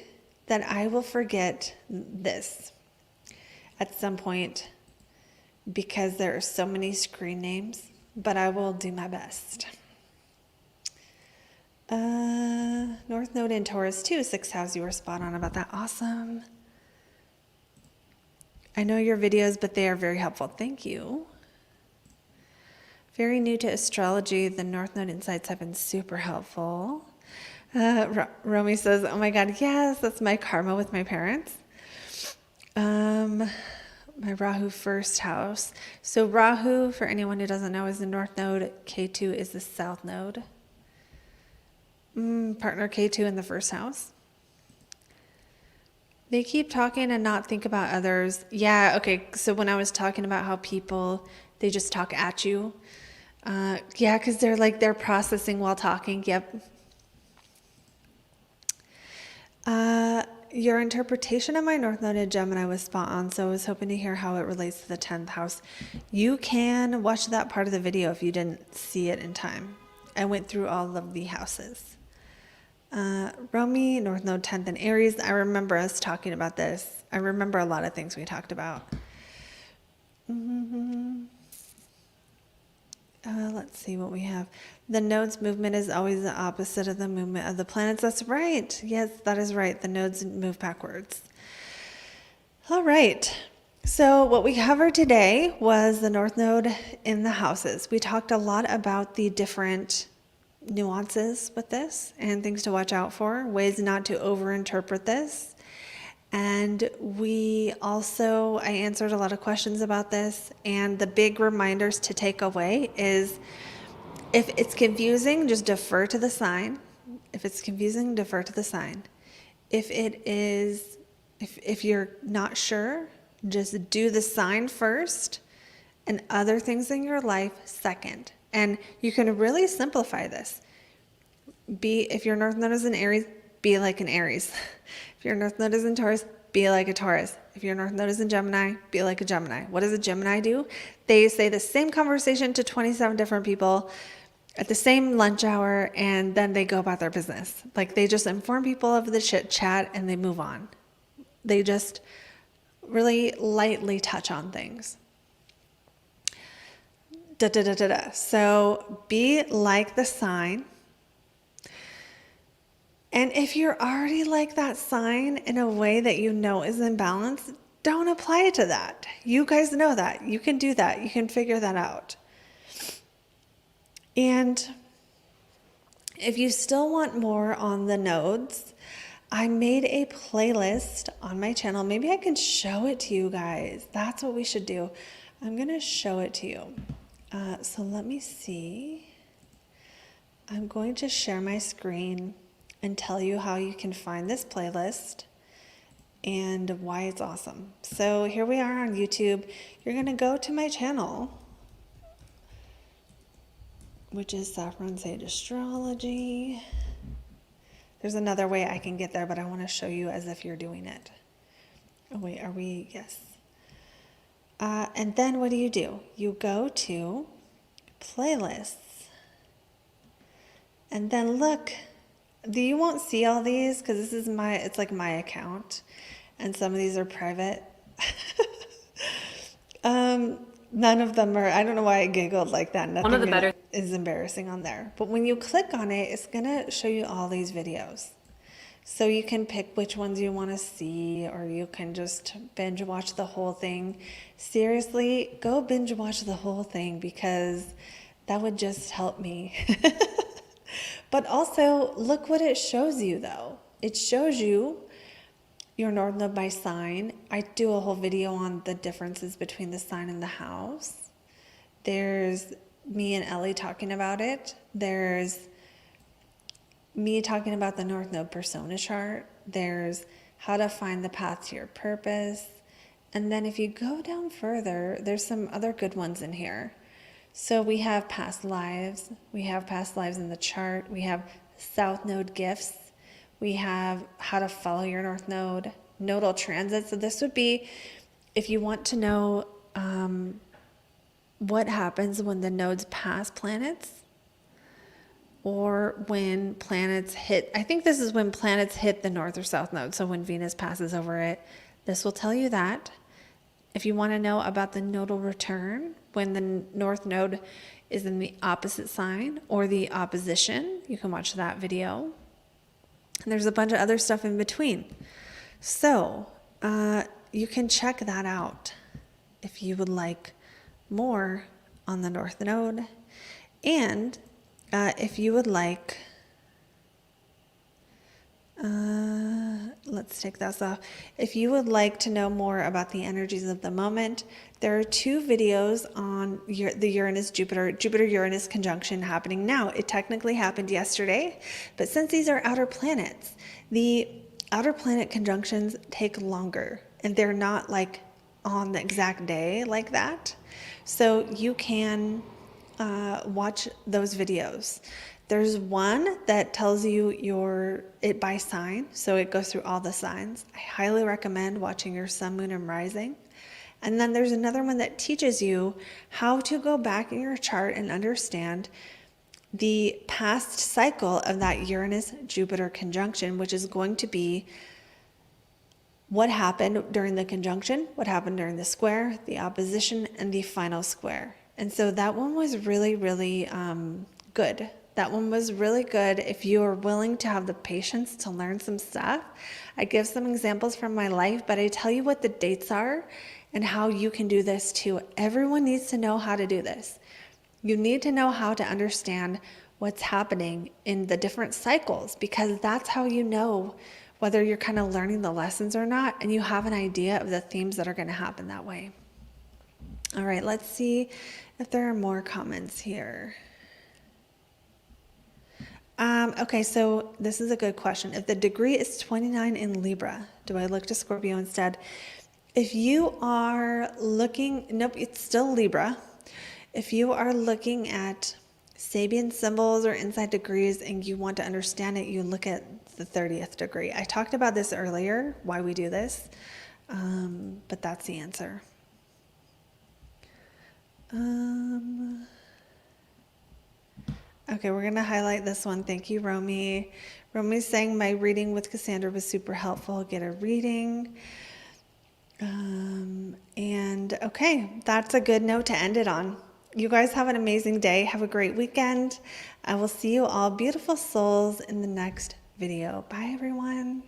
that I will forget this at some point because there are so many screen names, but I will do my best. North Node in Taurus too, 6th house. You were spot on about that. Awesome. I know your videos, but they are very helpful. Thank you. Very new to astrology. The North Node insights have been super helpful. Romy says, oh my God, yes, that's my karma with my parents. My Rahu 1st house. So Rahu, for anyone who doesn't know, is the North Node. K2 is the South Node. Partner K2 in the 1st house. They keep talking and not think about others. Yeah, okay, so when I was talking about how people, they just talk at you. Yeah, because they're processing while talking. Yep. Your interpretation of my North Node in Gemini was spot on, so I was hoping to hear how it relates to the 10th house. You can watch that part of the video if you didn't see it in time. I went through all of the houses. Romy, North Node 10th in Aries. I remember us talking about this. I remember a lot of things we talked about. Let's see what we have. The nodes movement is always the opposite of the movement of the planets. That's right. Yes, that is right. The nodes move backwards. All right. So what we covered today was the North Node in the houses. We talked a lot about the different nuances with this and things to watch out for, ways not to overinterpret this. And I answered a lot of questions about this, and the big reminders to take away is if it's confusing, just defer to the sign. If it's confusing, defer to the sign. If you're not sure, just do the sign first and other things in your life second. And you can really simplify this. If your North Node is in Aries, be like an Aries. If your North Node is in Taurus, be like a Taurus. If your North Node is in Gemini, be like a Gemini. What does a Gemini do? They say the same conversation to 27 different people at the same lunch hour, and then they go about their business. Like, they just inform people of the chit chat and they move on. They just really lightly touch on things. So be like the sign. And if you're already like that sign in a way that you know is in balance, don't apply it to that. You guys know that. You can do that. You can figure that out. And if you still want more on the nodes, I made a playlist on my channel. Maybe I can show it to you guys. That's what we should do. I'm going to show it to you. So let me see. I'm going to share my screen and tell you how you can find this playlist and why it's awesome. So here we are on YouTube. You're going to go to my channel, which is Saffron Sage Astrology. There's another way I can get there, but I want to show you as if you're doing it. Oh wait, are we? Yes. And then what do? You go to playlists. And then look, you won't see all these because this is it's like my account. And some of these are private. None of them are, I don't know why I giggled like that. Nothing is embarrassing on there. But when you click on it, it's going to show you all these videos. So you can pick which ones you want to see, or you can just binge watch the whole thing. Seriously, go binge watch the whole thing because that would just help me. But also, look what it shows you though. It shows you your North Node by sign. I do a whole video on the differences between the sign and the house. There's me and Ellie talking about it. There's me talking about the North Node persona chart. There's how to find the path to your purpose. And then if you go down further, there's some other good ones in here. So we have past lives. We have past lives in the chart. We have South Node gifts. We have how to follow your North Node, nodal transit. So this would be if you want to know what happens when the nodes pass planets, or when planets hit, I think this is when planets hit the North or South Node. So when Venus passes over it, this will tell you that. If you want to know about the nodal return, when the North Node is in the opposite sign or the opposition, you can watch that video. And there's a bunch of other stuff in between. So you can check that out if you would like more on the North Node. And if you would like, let's take this off. If you would like to know more about the energies of the moment, there are 2 videos on the Jupiter-Uranus conjunction happening now. It technically happened yesterday, but since these are outer planets, the outer planet conjunctions take longer, and they're not like on the exact day like that. So you can watch those videos. There's one that tells you it by sign, so it goes through all the signs. I highly recommend watching your sun, moon, and rising. And then there's another one that teaches you how to go back in your chart and understand the past cycle of that Uranus-Jupiter conjunction, which is going to be what happened during the conjunction, what happened during the square, the opposition, and the final square. And so that one was really, really good. That one was really good if you are willing to have the patience to learn some stuff. I give some examples from my life, but I tell you what the dates are and how you can do this too. Everyone needs to know how to do this. You need to know how to understand what's happening in the different cycles, because that's how you know whether you're kind of learning the lessons or not, and you have an idea of the themes that are going to happen that way. All right, let's see if there are more comments here. Okay, so this is a good question. If the degree is 29 in Libra, do I look to Scorpio instead? If you are looking, nope, it's still Libra. If you are looking at Sabian symbols or inside degrees and you want to understand it, you look at the 30th degree. I talked about this earlier, why we do this, but that's the answer. Okay, we're going to highlight this one. Thank you, Romy. Romy's saying my reading with Cassandra was super helpful. Get a reading. And okay, that's a good note to end it on. You guys have an amazing day. Have a great weekend. I will see you all beautiful souls in the next video. Bye, everyone.